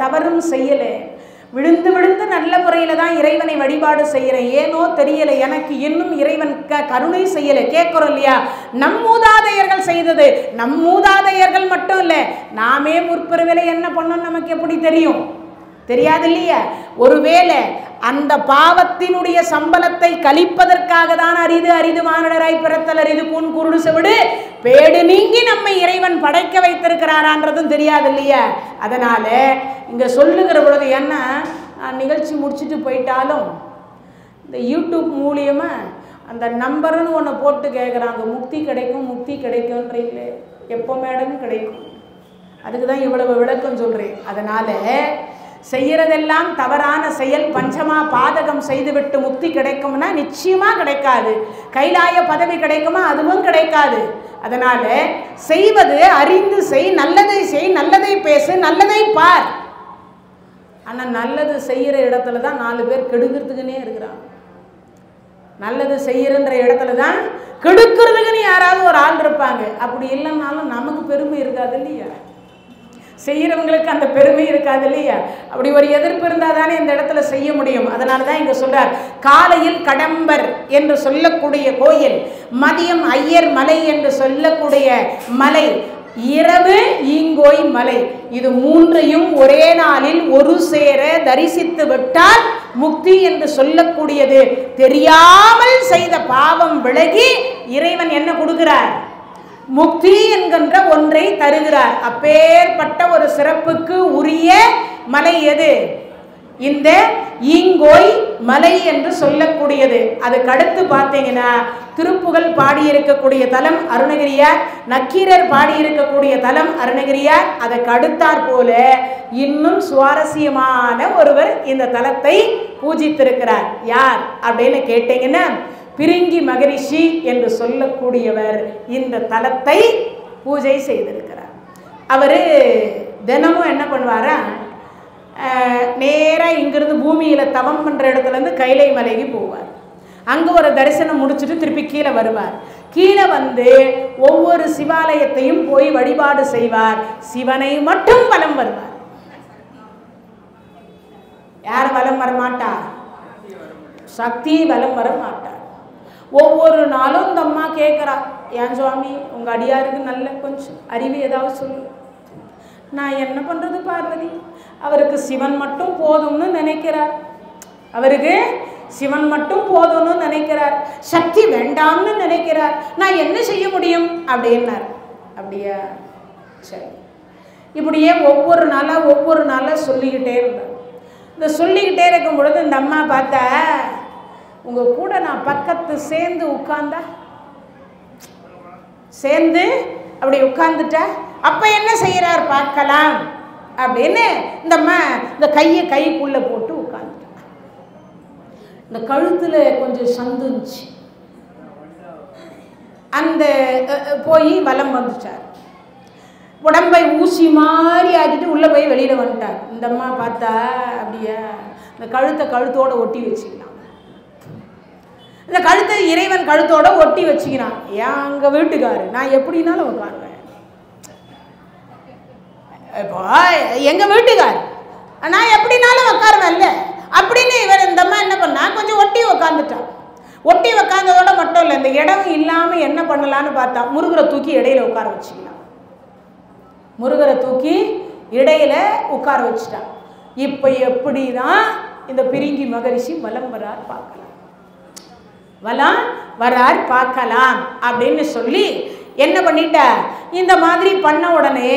தவறும் செய்யலை, விழுந்து விழுந்து நல்ல முறையில் தான் இறைவனை வழிபாடு செய்கிறேன், ஏனோ தெரியலை, எனக்கு இன்னும் இறைவன் கருணை செய்யலை கேட்குறோம் இல்லையா. நம் மூதாதையர்கள் செய்தது, நம் மூதாதையர்கள் மட்டும் இல்லை, நாமே முற்பிறவில என்ன பண்ணோம் நமக்கு எப்படி தெரியும்? தெரியாது இல்லையா. ஒருவேளை அந்த பாவத்தினுடைய சம்பளத்தை கழிப்பதற்காக தான் அரிது அரிது மானிடராய் பிறத்தல் அரிது கூன் குருடு செவிடு பேடு நீங்கி நம்மை இறைவன் படைக்க வைத்திருக்கிறாரான்றதும் தெரியாது இல்லையா. அதனால இங்க சொல்லுகிற பொழுது என்ன, நிகழ்ச்சி முடிச்சுட்டு போயிட்டாலும் இந்த யூடியூப் மூலியமா அந்த நம்பர்னு ஒன்று போட்டு கேட்குறாங்க, முக்தி கிடைக்கும் முக்தி கிடைக்கும்ன்றீங்களே, எப்போ மேடம் கிடைக்கும்? அதுக்கு தான் இவ்வளவு விளக்கம் சொல்கிறேன். அதனால செய்யறதெல்லாம் தவறான செயல், பஞ்சமா பாதகம் செய்துவிட்டு முக்தி கிடைக்கும்னா நிச்சயமா கிடைக்காது. கைலாய பதவி கிடைக்குமா? அதுவும் கிடைக்காது. அதனால செய்வது அறிந்து செய், நல்லதை செய், நல்லதை பேசு, நல்லதை பார். ஆனால் நல்லது செய்கிற இடத்துல தான் 4 பேர் கெடுக்கிறதுக்குன்னே இருக்கிறாங்க. நல்லது செய்யறன்ற இடத்துல தான் கெடுக்கிறதுக்குன்னு யாராவது ஒரு ஆள் இருப்பாங்க. அப்படி இல்லைன்னாலும் நமக்கு பெருமை இருக்காது இல்லையா, செய்கிறவங்களுக்கு அந்த பெருமை இருக்காது இல்லையா. அப்படி ஒரு எதிர்ப்பு இருந்தால் தானே இந்த இடத்துல செய்ய முடியும். அதனால தான் இங்கே சொல்றார், காலையில் கடம்பர் என்று சொல்லக்கூடிய கோயில், மதியம் ஐயர் மலை என்று சொல்லக்கூடிய மலை, இரவு ஈங்கோய் மலை, இது 3ஐயும் ஒரே நாளில் ஒரு சேர தரிசித்து விட்டால் முக்தி என்று சொல்லக்கூடியது. தெரியாமல் செய்த பாவம் விலகி இறைவன் என்ன கொடுக்கிறார்? முக்தி என்கின்ற ஒன்றை தருகிறார். அப்பேற்பட்ட ஒரு சிறப்புக்கு உரிய மலை எது? இந்த ஈங்கோய் மலை என்று சொல்லக்கூடியது. அதுக்கு அடுத்து பார்த்தீங்கன்னா திருப்புகழ் பாடியிருக்கக்கூடிய தலம் அருணகிரியார், நக்கீரர் பாடியிருக்கக்கூடிய தலம் அருணகிரியார். அதற்கு அடுத்தாற் போல இன்னும் சுவாரஸ்யமான ஒருவர் இந்த தலத்தை பூஜித்திருக்கிறார். யார் அப்படின்னு கேட்டீங்கன்னா பிரிங்கி மகரிஷி என்று சொல்லக்கூடியவர் இந்த தலத்தை பூஜை செய்திருக்கிறார். அவர் தினமும் என்ன பண்ணுவாரா, நேராக இங்கிருந்து பூமியில் தவம் பண்ணுற இடத்துலேருந்து கைலை மலைக்கு போவார். அங்கே ஒரு தரிசனம் முடிச்சுட்டு திருப்பி கீழே வருவார். கீழே வந்து ஒவ்வொரு சிவாலயத்தையும் போய் வழிபாடு செய்வார். சிவனை மட்டும் வலம் வருவார். யார் வலம் வரமாட்டா? சக்தி வலம் வர மாட்டார். ஒவ்வொரு நாளும் இந்த அம்மா கேட்குறா, ஏன் சுவாமி உங்கள் அடியாருக்கு நல்ல கொஞ்சம் அறிவு ஏதாவது சொல்லு. நான் என்ன பண்ணுறது பார்வதி, அவருக்கு சிவன் மட்டும் போதும்னு நினைக்கிறார், அவருக்கு சிவன் மட்டும் போதும்னு நினைக்கிறார், சக்தி வேண்டாம்னு நினைக்கிறார், நான் என்ன செய்ய முடியும் அப்படின்னார். அப்படியா, சரி. இப்படியே ஒவ்வொரு நாளாக சொல்லிக்கிட்டே இருந்தார். இந்த சொல்லிக்கிட்டே இருக்கும் பொழுது இந்த அம்மா பார்த்தா, உங்கள் கூட நான் பக்கத்து சேர்ந்து உட்கார்ந்தா, சேர்ந்து அப்படி உட்கார்ந்துட்டா, அப்போ என்ன செய்கிறார் பார்க்கலாம் அப்படின்னு இந்த அம்மா இந்த கையை கைக்குள்ளே போட்டு உட்கார்ந்துட்டா. இந்த கழுத்தில் கொஞ்சம் சந்துச்சு, அந்த போய் வலம் வந்துட்டார். உடம்பை ஊசி மாதிரி ஆக்கிட்டு உள்ளே போய் வெளியில் வந்துட்டார். இந்த அம்மா பார்த்தா, அப்படியா, இந்த கழுத்தோடு ஒட்டி வச்சுக்கலாம். இந்த கழுத்தை இறைவன் கழுத்தோட ஒட்டி வச்சுக்கிறான். ஏன் அங்கே வீட்டுக்காரு, நான் எப்படின்னாலும் உட்காருவேன். இப்போ எங்கள் வீட்டுக்காரு நான் எப்படினாலும் உட்காருவேன்ல அப்படின்னு இவர் இந்த அம்மா என்ன பண்ணா, கொஞ்சம் ஒட்டி உக்காந்துட்டான். ஒட்டி உக்காந்ததோட மட்டும் இல்லை, இந்த இடம் இல்லாமல் என்ன பண்ணலான்னு பார்த்தா, முருகரை தூக்கி இடையில உட்கார வச்சுக்கலாம். முருகரை தூக்கி இடையில உட்கார வச்சுட்டான். இப்போ எப்படி தான் இந்த பிரிங்கி மகரிஷி வலம் வரார் பார்க்கலாம், வலம் வரார் பார்க்கலாம் அப்படின்னு சொல்லி என்ன பண்ணிட்ட, இந்த மாதிரி பண்ண உடனே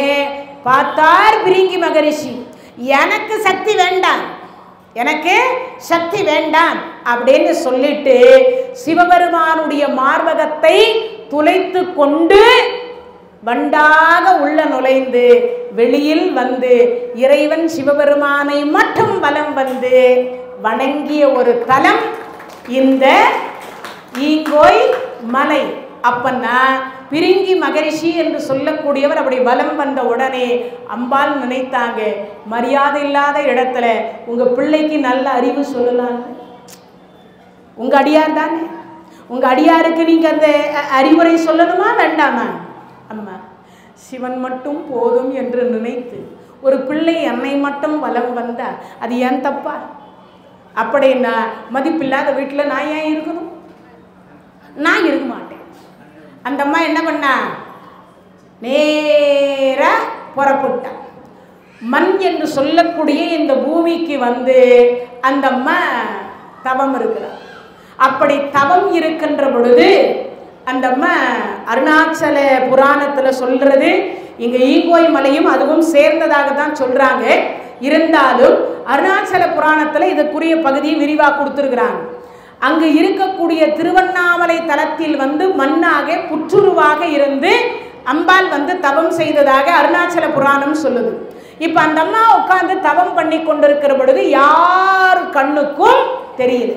பார்த்தார் பிரிங்கி மகரிஷி, எனக்கு சக்தி வேண்டாம், எனக்கு சக்தி வேண்டாம் அப்படின்னு சொல்லிட்டு சிவபெருமானுடைய மார்பகத்தை துளைத்து கொண்டு வண்டாக உள்ள நுழைந்து வெளியில் வந்து இறைவன் சிவபெருமானை மட்டும் வலம் வந்து வணங்கிய ஒரு தலம் இந்த ஈங்கோய் மலை. அப்பன்னா பிரிங்கி மகரிஷி என்று சொல்லக்கூடியவர் அப்படி வலம் வந்த உடனே அம்பாள் நினைத்தாங்க, மரியாதை இல்லாத இடத்துல உங்க பிள்ளைக்கு நல்ல அறிவு சொல்லலாம். உங்க அடியார் தானே, உங்க அடியாருக்கு நீங்க அந்த அறிவுரை சொல்லணுமா வேண்டாமா? அம்மா சிவன் மட்டும் போதும் என்று நினைத்து ஒரு பிள்ளை என்னை மட்டும் வலம் வந்தா அது ஏன் தப்பா? அப்படின்னா மதிப்பில்லாத வீட்டில் நான் ஏன் இருக்கணும்? நான் இருக்க மாட்டேன். அந்த அம்மா என்ன பண்ணா, நேரா புறப்பட்டா. மண் என்று சொல்லக்கூடிய இந்த பூமிக்கு வந்து அந்த அம்மா தவம் இருக்கிறார். அப்படி தவம் இருக்கின்ற பொழுது அந்த அம்மா அருணாச்சல புராணத்தில் சொல்றது, இங்க ஈங்கோய் மலையும் அதுவும் சேர்ந்ததாக தான் சொல்றாங்க. இருந்தாலும் அருணாச்சல புராணத்தில் இதுக்குரிய பகுதியை விரிவாக கொடுத்துருக்குறாங்க. அங்கு இருக்கக்கூடிய திருவண்ணாமலை தலத்தில் வந்து மண்ணாக புற்றுருவாக இருந்து அம்பாள் வந்து தவம் செய்ததாக அருணாச்சல புராணம் சொல்லுது. இப்போ அந்த அம்மா உட்கார்ந்து தவம் பண்ணி கொண்டிருக்கிற பொழுது யார் கண்ணுக்கும் தெரியல,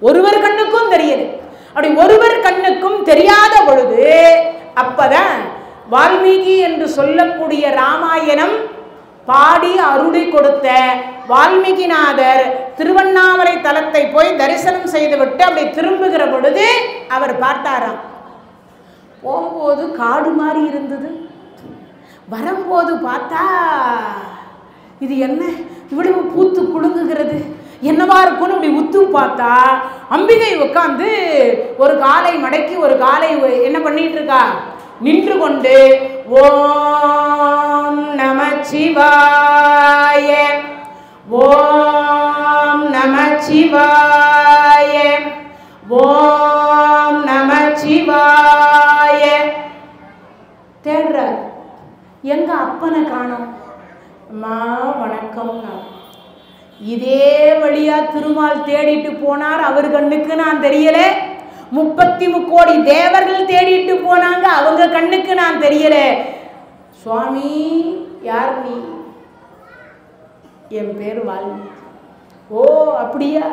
ஒருவர் கண்ணுக்கும் தெரியல. அப்படி ஒருவர் கண்ணுக்கும் தெரியாத பொழுது அப்பதான் வால்மீகி என்று சொல்லக்கூடிய ராமாயணம் பாடி அருளி கொடுத்த வால்மீகிநாதர் திருவண்ணாமலை தலத்தை போய் தரிசனம் செய்துவிட்டு அப்படி திரும்புகிற பொழுது அவர் பார்த்தாராம். போகும்போது காடு மாதிரி இருந்தது, வரும்போது பார்த்தா இது என்ன இவ்வளவு பூத்து குலுங்குகிறது, என்னவா இருக்குன்னு அப்படி உத்து பார்த்தா அம்பிகை உட்காந்து ஒரு காலை மடக்கி ஒரு காலை என்ன பண்ணிட்டு இருக்கா, நின்று கொண்டு ஓம் நமச்சிவாய ஓம் நமச்சிவாய ஓம் நமச்சிவாய தேடுறார். எங்க அப்பனை காணோம். அம்மா வணக்கம். இதே வழியா திருமால் தேடிட்டு போனார், அவர் கண்ணுக்கு நான் தெரியல. 33 கோடி தேவர்கள் தேடிட்டு போனாங்க, அவங்க கண்ணுக்கு நான் தெரியல. சுவாமி யார் நீ? என் பேர் வால்மீகி. ஓ அப்படியா?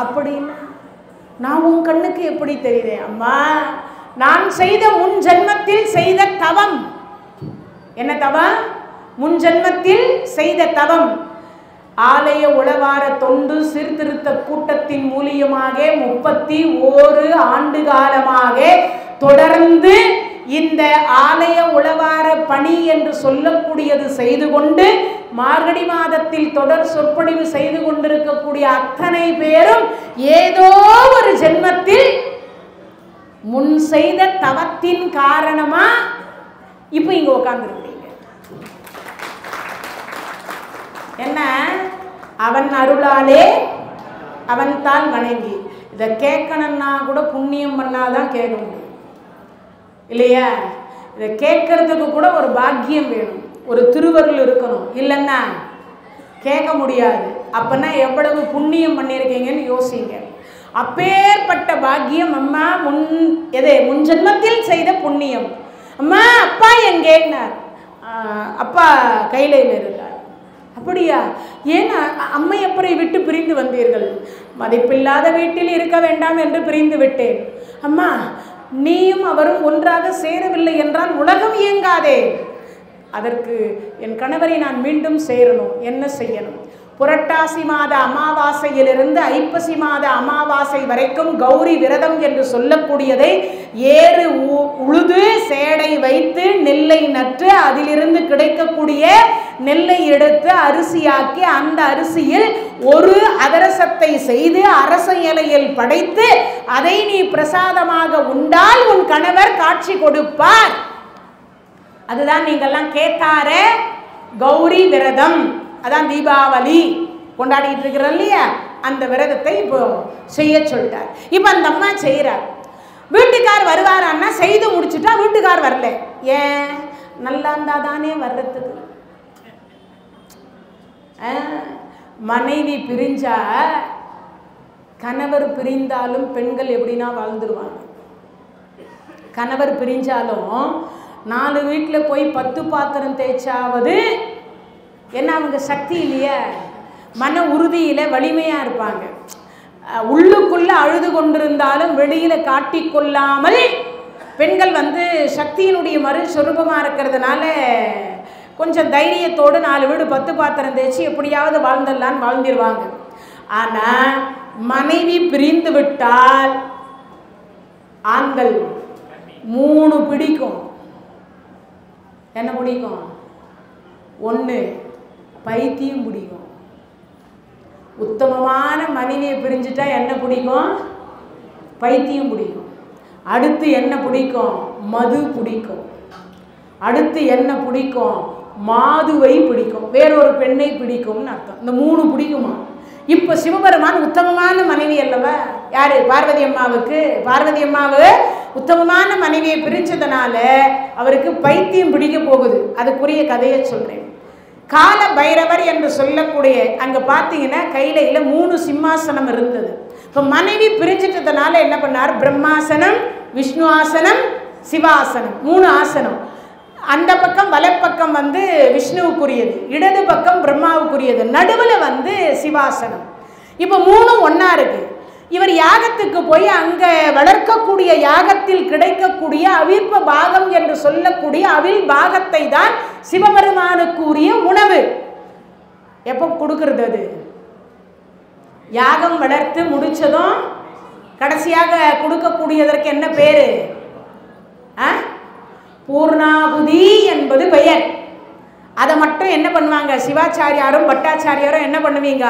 அப்படின்னா நான் உன் கண்ணுக்கு எப்படி தெரியுறேன்? அம்மா நான் செய்த முன் ஜென்மத்தில் செய்த தவம். என்ன தவம்? முன் ஜென்மத்தில் செய்த தவம். ஆலய உளவார தொண்டு சீர்திருத்த கூட்டத்தின் மூலியமாக 31 ஆண்டு காலமாக தொடர்ந்து இந்த ஆலய உளவார பணி என்று சொல்லக்கூடியது செய்து கொண்டு மார்கழி மாதத்தில் தொடர் சொற்பொழிவு செய்து கொண்டிருக்கக்கூடிய அத்தனை பேரும் ஏதோ ஒரு ஜென்மத்தில் முன் செய்த தவத்தின் காரணமா இப்ப இங்க உட்கார்ந்துருக்கீங்க. என்ன? அவன் அருளாலே அவன் தான் வணங்கி. இதை கேட்கணும்னா கூட புண்ணியம் பண்ணாதான் கேட்க முடியும் இல்லையா? இதை கேட்கறதுக்கு கூட ஒரு பாக்கியம் வேணும், ஒரு திருவருள் இருக்கணும், இல்லைன்னா கேட்க முடியாது. அப்பன்னா எவ்வளவு புண்ணியம் பண்ணியிருக்கீங்கன்னு யோசிங்க. அப்பேற்பட்ட பாக்கியம் அம்மா முன் ஜென்மத்தில் செய்த புண்ணியம். அம்மா அப்பா எங்கேன்னார். அப்பா கைலையில் இருக்கார். அப்படியா? ஏன் அம்மை எப்படி விட்டு பிரிந்து வந்தீர்கள்? மதிப்பில்லாத வீட்டில் இருக்க வேண்டாம் என்று பிரிந்து விட்டேன். அம்மா நீயும் அவரும் ஒன்றாக சேரவில்லை என்றால் உலகம் இயங்காதே. அதற்கு என் கணவரை நான் மீண்டும் சேரணும். என்ன செய்யணும்? புரட்டாசி மாத அமாவாசையிலிருந்து ஐப்பசி மாத அமாவாசை வரைக்கும் கௌரி விரதம் என்று சொல்லக்கூடியதை ஏறு உழுது சேடை வைத்து நெல்லை நட்டு அதிலிருந்து கிடைக்கக்கூடிய நெல்லை எடுத்து அரிசியாக்கி அந்த அரிசியில் ஒரு அதிரசத்தை செய்து அரச இலையில் படைத்து அதை நீ பிரசாதமாக உண்டால் உன் கணவர் காட்சி கொடுப்பார். அதுதான் நீங்கள்லாம் கேட்டார கௌரி விரதம். அதான் தீபாவளி கொண்டாடிட்டு இருக்கிறோம் இல்லையா? அந்த விரதத்தை இப்போ செய்ய சொல்லிட்டார். இப்போ அந்த அம்மா செய்கிறார். வீட்டுக்கார் வருவாரான்னா செய்து முடிச்சுட்டா வீட்டுக்கார் வரல. ஏன்? நல்லா இருந்தா தானே வர்றதுக்கு. மனைவி பிரிஞ்சா கணவர் பிரிந்தாலும் பெண்கள் எப்படின்னா வாழ்ந்துருவாங்க. கணவர் பிரிஞ்சாலும் 4 வீட்டில் போய் 10 பாத்திரம் தேய்ச்சாவது என்ன அவங்க சக்தி இல்லையே, மன உறுதியில் வலிமையாக இருப்பாங்க. உள்ளுக்குள்ளே அழுது கொண்டிருந்தாலும் வெளியில் காட்டிக்கொள்ளாமல் பெண்கள் சக்தியினுடைய மறுஸ்வரூபமாக இருக்கிறதுனால கொஞ்சம் தைரியத்தோடு 4 வீடு 10 பாத்திரம் தேய்ச்சி எப்படியாவது வாழ்ந்துடலான்னு வாழ்ந்துருவாங்க. ஆனால் மனைவி பிரிந்து விட்டால் ஆண்கள் 3 பிடிக்கும். என்ன பிடிக்கும்? 1 பைத்தியம் பிடிக்கும். உத்தமமான மனைவியை பிரிஞ்சுட்டா என்ன பிடிக்கும்? பைத்தியம் பிடிக்கும். அடுத்து என்ன பிடிக்கும்? மது பிடிக்கும். அடுத்து என்ன பிடிக்கும்? மாதுவை பிடிக்கும். வேறொரு பெண்ணை பிடிக்கும்னு அர்த்தம். இந்த 3 பிடிக்குமா? இப்போ சிவபெருமான் உத்தமமான மனைவி அல்லவா? யாரு? பார்வதி அம்மாவுக்கு. பார்வதி அம்மாவு உத்தமமான மனைவியை பிரிஞ்சதுனால அவருக்கு பைத்தியம் பிடிக்க போகுது. அதுக்குரிய கதையை சொல்றேன். கால பைரவர் என்று சொல்லக்கூடிய அங்கே பார்த்தீங்கன்னா கையில 3 சிம்மாசனம் இருந்தது. இப்போ மனைவி பிரிஞ்சிட்டதுனால என்ன பண்ணார்? பிரம்மாசனம், விஷ்ணு ஆசனம், சிவாசனம், 3 ஆசனம். அந்த பக்கம் வலப்பக்கம் விஷ்ணுவுக்குரியது, இடது பக்கம் பிரம்மாவுக்குரியது, நடுவில் சிவாசனம். இப்போ 3 ஒன்றா இருக்கு. இவர் யாகத்துக்கு போய் அங்கே வளர்க்கக்கூடிய யாகத்தில் கிடைக்கக்கூடிய அவிர்ப்ப பாகம் என்று சொல்லக்கூடிய அவில் பாகத்தை தான் சிவபெருமானுக்குரிய உணவு. எப்போ கொடுக்கறது? அது யாகம் வளர்த்து முடிச்சதும் கடைசியாக கொடுக்கக்கூடியதற்கு என்ன பேரு? பூர்ணாகுதி என்பது பெயர். அதை மட்டும் என்ன பண்ணுவாங்க? சிவாச்சாரியாரும் பட்டாச்சாரியாரும் என்ன பண்ணுவீங்க?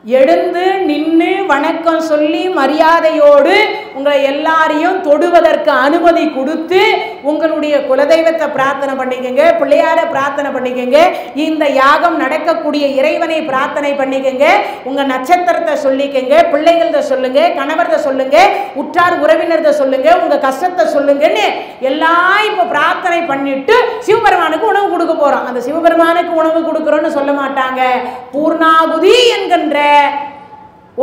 எழுந்து நின்று வணக்கம் சொல்லி மரியாதையோடு உங்களை எல்லாரையும் தொடுவதற்கு அனுமதி கொடுத்து உங்களுடைய குலதெய்வத்தை பிரார்த்தனை பண்ணிக்கங்க, பிள்ளையாரை பிரார்த்தனை பண்ணிக்கங்க, இந்த யாகம் நடக்கக்கூடிய இறைவனை பிரார்த்தனை பண்ணிக்கங்க, உங்கள் நட்சத்திரத்தை சொல்லிக்கங்க, பிள்ளைகள்த சொல்லுங்க, கணவர்த சொல்லுங்க, உற்றார் உறவினர்த சொல்லுங்க, உங்கள் கஷ்டத்தை சொல்லுங்கன்னு எல்லாம் இப்போ பிரார்த்தனை பண்ணிட்டு சிவபெருமானுக்கு உணவு கொடுக்க போகிறோம். அந்த சிவபெருமானுக்கு உணவு கொடுக்குறோன்னு சொல்ல மாட்டாங்க. பூர்ணாகுதி என்கின்ற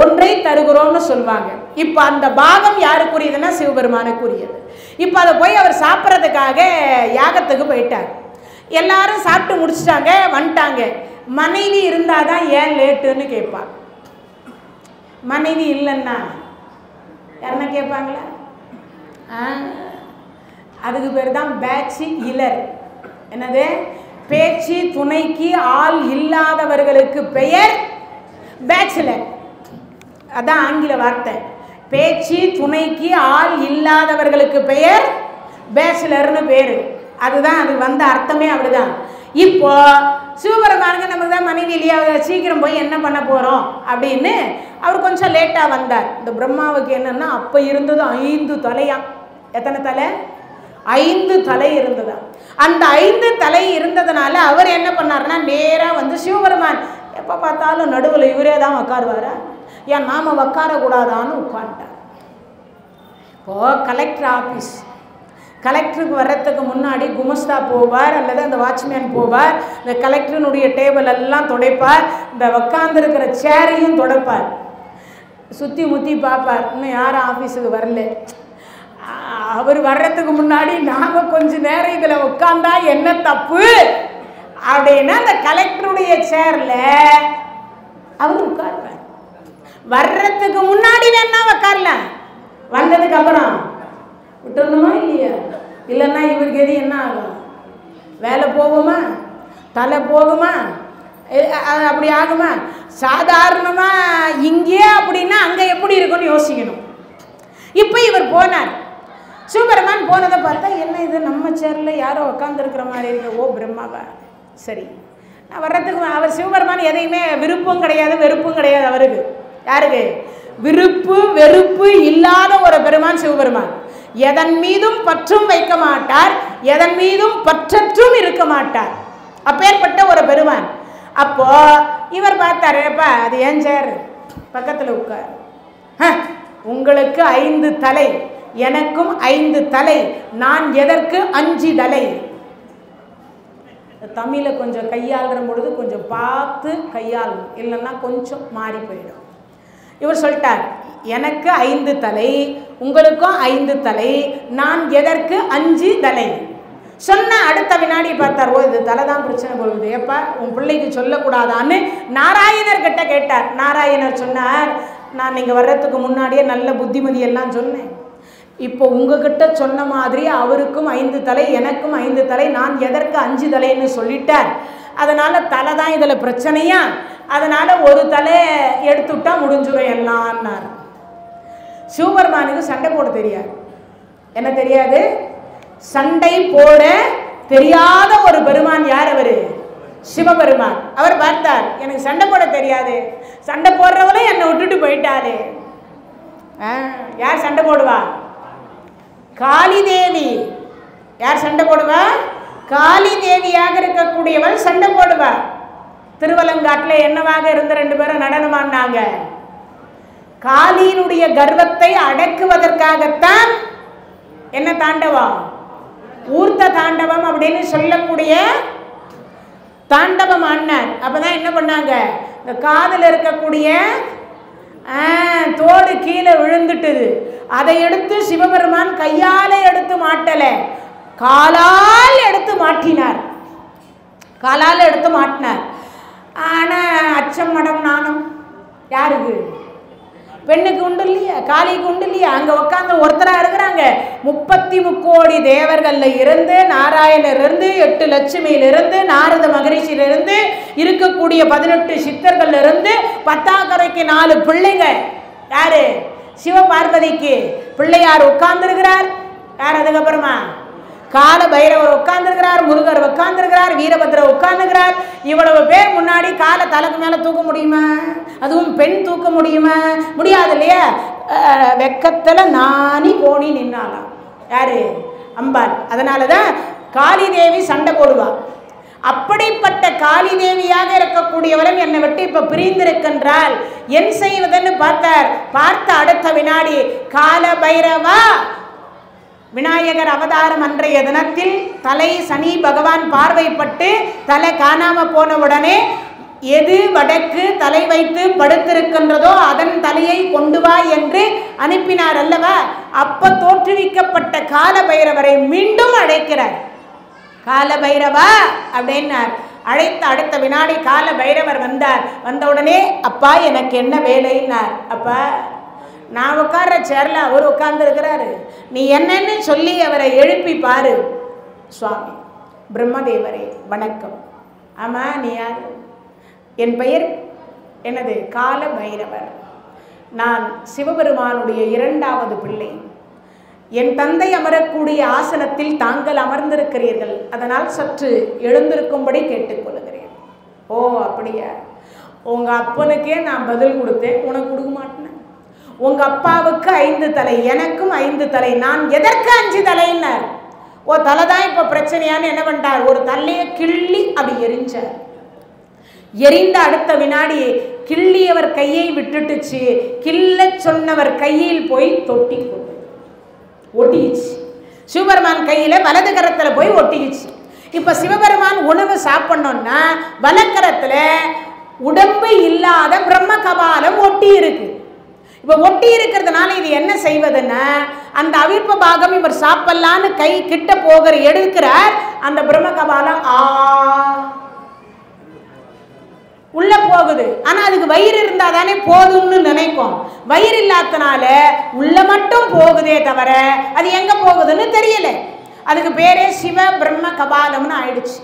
ஒன்றை தருகிறோம்னு சொல்லுவாங்க. இப்போ அந்த பாகம் யாருக்குரியதுன்னா சிவபெருமானுக்குரியது. இப்போ அதை போய் அவர் சாப்பிட்றதுக்காக யாகத்துக்கு போயிட்டார். எல்லாரும் சாப்பிட்டு முடிச்சிட்டாங்க, வந்துட்டாங்க. மனைவி இருந்தால் தான் ஏன் லேட்டுன்னு கேட்பாங்க. மனைவி இல்லைன்னா யாருன்னா கேட்பாங்களா? அதுக்கு பேர் தான் பேச்சு இலர். என்னது? பேச்சு துணைக்கு ஆள் இல்லாதவர்களுக்கு பெயர் பேச்சுலர். அதான் ஆங்கில வார்த்தை. பேச்சு துணைக்கு ஆள் இல்லாதவர்களுக்கு பெயர் பேச்சுலர்னு பேர். அதுதான் அது அர்த்தமே அப்படிதான். இப்போ சிவபெருமானுக்கு நமக்கு தான் மனைவி இல்லையா, சீக்கிரம் போய் என்ன பண்ண போகிறோம் அப்படின்னு அவர் கொஞ்சம் லேட்டாக வந்தார். இந்த பிரம்மாவுக்கு என்னன்னா அப்போ இருந்தது 5 தலையாம். எத்தனை தலை? 5 தலை இருந்ததா. அந்த 5 தலை இருந்ததுனால அவர் என்ன பண்ணார்னா நேராக சிவபெருமான் எப்போ பார்த்தாலும் நடுவில் இவரே தான் உட்காருவாரா, ஏன் நாம உட்காரக்கூடாதான்னு உட்காந்துட்டார். இப்போது கலெக்டர் ஆஃபீஸ், கலெக்டருக்கு வர்றதுக்கு முன்னாடி குமஸ்தா போவார் அல்லது அந்த வாட்ச்மேன் போவார். இந்த கலெக்டருனுடைய டேபிள் எல்லாம் துடைப்பார், இந்த உட்காந்துருக்கிற சேரையும் துடைப்பார், சுற்றி முற்றி பார்ப்பார். இன்னும் யாரும் ஆஃபீஸுக்கு வரல. அவர் வர்றதுக்கு முன்னாடி நாம் கொஞ்ச நேரம் இதில் உட்காந்தா என்ன தப்பு அப்படின்னா அந்த கலெக்டருடைய சேரில் அவர் உட்காருவார். வர்றதுக்கு முன்னாடி வேணா உட்காரலாம், வந்ததுக்கு அப்புறம் விட்டுணுமா இல்லையா? இல்லைன்னா இவருக்கு எது என்ன ஆகும்? வேலை போகுமா? தலை போகுமா? அப்படி ஆகுமா? சாதாரணமாக இங்கே அப்படின்னா அங்கே எப்படி இருக்குன்னு யோசிக்கணும். இப்போ இவர் போனார். சிவபெருமான் போனதை பார்த்தா என்ன இது நம்ம சேரில் யாரோ உட்காந்துருக்கிற மாதிரி இருக்கு. ஓ பிரம்மாவா, சரி நான் வர்றதுக்கு. அவர் சிவபெருமான் எதையுமே விருப்பம் கிடையாது வெறுப்பும் கிடையாது அவருக்கு. யாருக்கு? விருப்பு வெறுப்பு இல்லாத ஒரு பெருமான் சிவபெருமான். எதன் மீதும் பற்றும் வைக்க மாட்டார், எதன் மீதும் பற்றற்றும் இருக்க மாட்டார். அப்பேற்பட்ட ஒரு பெருமான். அப்போ இவர் பார்த்தாருப்பா, அது ஏன் சேர் பக்கத்தில் உட்கார், உங்களுக்கு 5 தலை, எனக்கும் 5 தலை, நான் எதற்கு 5 தலை? தமிழை கொஞ்சம் கையாளுற பொழுது கொஞ்சம் பார்த்து கையாளணும், இல்லைன்னா கொஞ்சம் மாறி போயிடும். இவர் சொல்லிட்டார், எனக்கு 5 தலை, உங்களுக்கும் 5 தலை, நான் எதற்கு 5 தலை சொன்ன அடுத்த வினாடி பார்த்தார், ஓ இது தலை தான் பிரச்சனை போகுது, ஏப்பா உன் பிள்ளைக்கு சொல்லக்கூடாதான்னு நாராயணர்கிட்ட கேட்டார். நாராயணர் சொன்னார், நான் நீங்கள் வர்றதுக்கு முன்னாடியே நல்ல புத்திமதி எல்லாம் சொன்னேன். இப்போ உங்ககிட்ட சொன்ன மாதிரி அவருக்கும் 5 தலை, எனக்கும் 5 தலை, நான் எதற்கு 5 தலைன்னு சொல்லிட்டார். அதனால் தலை தான் இதில் பிரச்சனையா, அதனால் ஒரு தலை எடுத்துவிட்டா முடிஞ்சிடும் எல்லாம்னார். சிவபெருமானுக்கு சண்டை போட தெரியாது. என்ன தெரியாது? சண்டை போட தெரியாத ஒரு பெருமான். யார் அவர்? சிவபெருமான். அவர் பார்த்தார், எனக்கு சண்டை போட தெரியாது, சண்டை போடுறவளே என்னை விட்டுட்டு போயிட்டாரு. யார் சண்டை போடுவா? காளி தேவி. யார் சண்டை போடுவா? காளி தேவியாக இருக்கக்கூடியவள் சண்டை போடுவா. திருவலங்காட்டில் என்னவாக இருந்த 2 பேரும் நடனமானாங்க. காளியினுடைய கர்வத்தை அடக்குவதற்காகத்தான் என்ன தாண்டவம், ஊர்த்த தாண்டவம் அப்படின்னு சொல்லக்கூடிய தாண்டவம் ஆடினார். அப்பதான் என்ன பண்ணாங்க, இந்த காதில் இருக்கக்கூடிய தோடு கீழே விழுந்துட்டுது, அதை எடுத்து சிவபெருமான் கையால் எடுத்து மாட்டலை, காலால் எடுத்து மாட்டினார். காலால் எடுத்து மாட்டினார். ஆனால் அச்சம் மடம் நாணம் யாருக்கு? பெண்ணுக்கு உண்டு இல்லையா, காளிக்கு உண்டு இல்லையா? அங்கே உட்காந்து ஒருத்தராக இருக்கிறாங்க. 33 கோடி தேவர்கள்ல இருந்து, நாராயணர் இருந்து, 8 லட்சுமியிலிருந்து, நாரத மகரிஷியிலிருந்து, இருக்கக்கூடிய 18 சித்தர்கள்ல இருந்து, 10ஆக்கரைக்கு 4 பிள்ளைங்க. யாரு? சிவபார்வதிக்கு பிள்ளையார் உட்கார்ந்துருக்கிறார். யார்? அதுக்கப்புறமா கால பைரவர் உட்கார்ந்துருக்கிறார், முருகர் உட்கார்ந்துருக்கிறார், வீரபத்ரர் உட்கார்ந்துக்கிறார். இவ்வளவு பேர் முன்னாடி காலை தலைக்கு மேலே தூக்க முடியுமா? அதுவும் பெண் தூக்க முடியுமா? முடியாது இல்லையா? வெக்கத்தில் நாணி கோணி நின்னாலாம். யாரு? அம்பாள். அதனால தான் காளி தேவி சண்டை போடுவாள். அப்படிப்பட்ட காளி தேவியாக இருக்கக்கூடியவரும் என்னை விட்டு இப்போ பிரிந்திருக்கின்றால் என் செய்வதுன்னு பார்த்தார். பார்த்த அடுத்த வினாடி, கால பைரவா, விநாயகர் அவதாரம் அன்றைய தினத்தில் தலை சனி பகவான் பார்வைப்பட்டு தலை காணாம போன உடனே எது வடக்கு தலை வைத்து படுத்திருக்கின்றதோ அதன் தலையை கொண்டு வா என்று அனுப்பினார் அல்லவா? அப்ப தோற்றுவிக்கப்பட்ட கால பைரவரை மீண்டும் அழைக்கிறார். கால பைரவா அப்படின்னார். அழைத்த அடுத்த வினாடி கால பைரவர் வந்தார். வந்த உடனே, அப்பா எனக்கு என்ன வேலைன்னார். அப்பா, நான் உட்கார்ற சேர்ல அவர் உட்கார்ந்துருக்கிறாரு, நீ என்னன்னு சொல்லி அவரை எழுப்பி பாரு. சுவாமி பிரம்மதேவரே வணக்கம். ஆமாம், நீ யார்? என் பெயர் என்னது? கால பைரவர். நான் சிவபெருமானுடைய 2வது பிள்ளை. என் தந்தை அமரக்கூடிய ஆசனத்தில் தாங்கள் அமர்ந்திருக்கிறீர்கள், அதனால் சற்று எழுந்திருக்கும்படி கேட்டுக்கொள்கிறேன். ஓ அப்படியா? உங்கள் அப்பனுக்கே நான் பதில் கொடுத்தேன், உனக்கு கொடுக்க மாட்டேன். உங்க அப்பாவுக்கு 5 தலை, எனக்கும் 5 தலை, நான் எதற்கு 5 தலைன்னார். ஓ தலை தான் இப்போ பிரச்சனையான்னு என்ன பண்ணிட்டார், ஒரு தலையை கிள்ளி அப்படி எரிஞ்சார். எரிந்த அடுத்த வினாடி கிள்ளியவர் கையை விட்டுட்டுச்சு, கிள்ள சொன்னவர் கையில் போய் தொட்டி கொண்டு ஒட்டிச்சு. சிவபெருமான் கையில வலது கரத்தில் போய் ஒட்டிச்சு. இப்போ சிவபெருமான் உணவு சாப்பிடணும்னா வலக்கரத்தில் உடம்பு இல்லாத பிரம்ம கபாலம் ஒட்டி இருக்கு. இப்போ ஒட்டி இருக்கிறதுனால இது என்ன செய்வதுன்னா, அந்த அவிர்ப்ப பாகம் இவர் சாப்பிடலான்னு கை கிட்ட போகிற எடுக்கிறார். அந்த பிரம்ம கபாலம் உள்ள போகுது. ஆனா அதுக்கு வயிறு இருந்தா தானே போதும்னு நினைக்கும். வயிறு இல்லாதனால உள்ள மட்டும் போகுதே தவிர அது எங்க போகுதுன்னு தெரியல. அதுக்கு பேரே சிவ பிரம்ம கபாலம்னு ஆயிடுச்சு.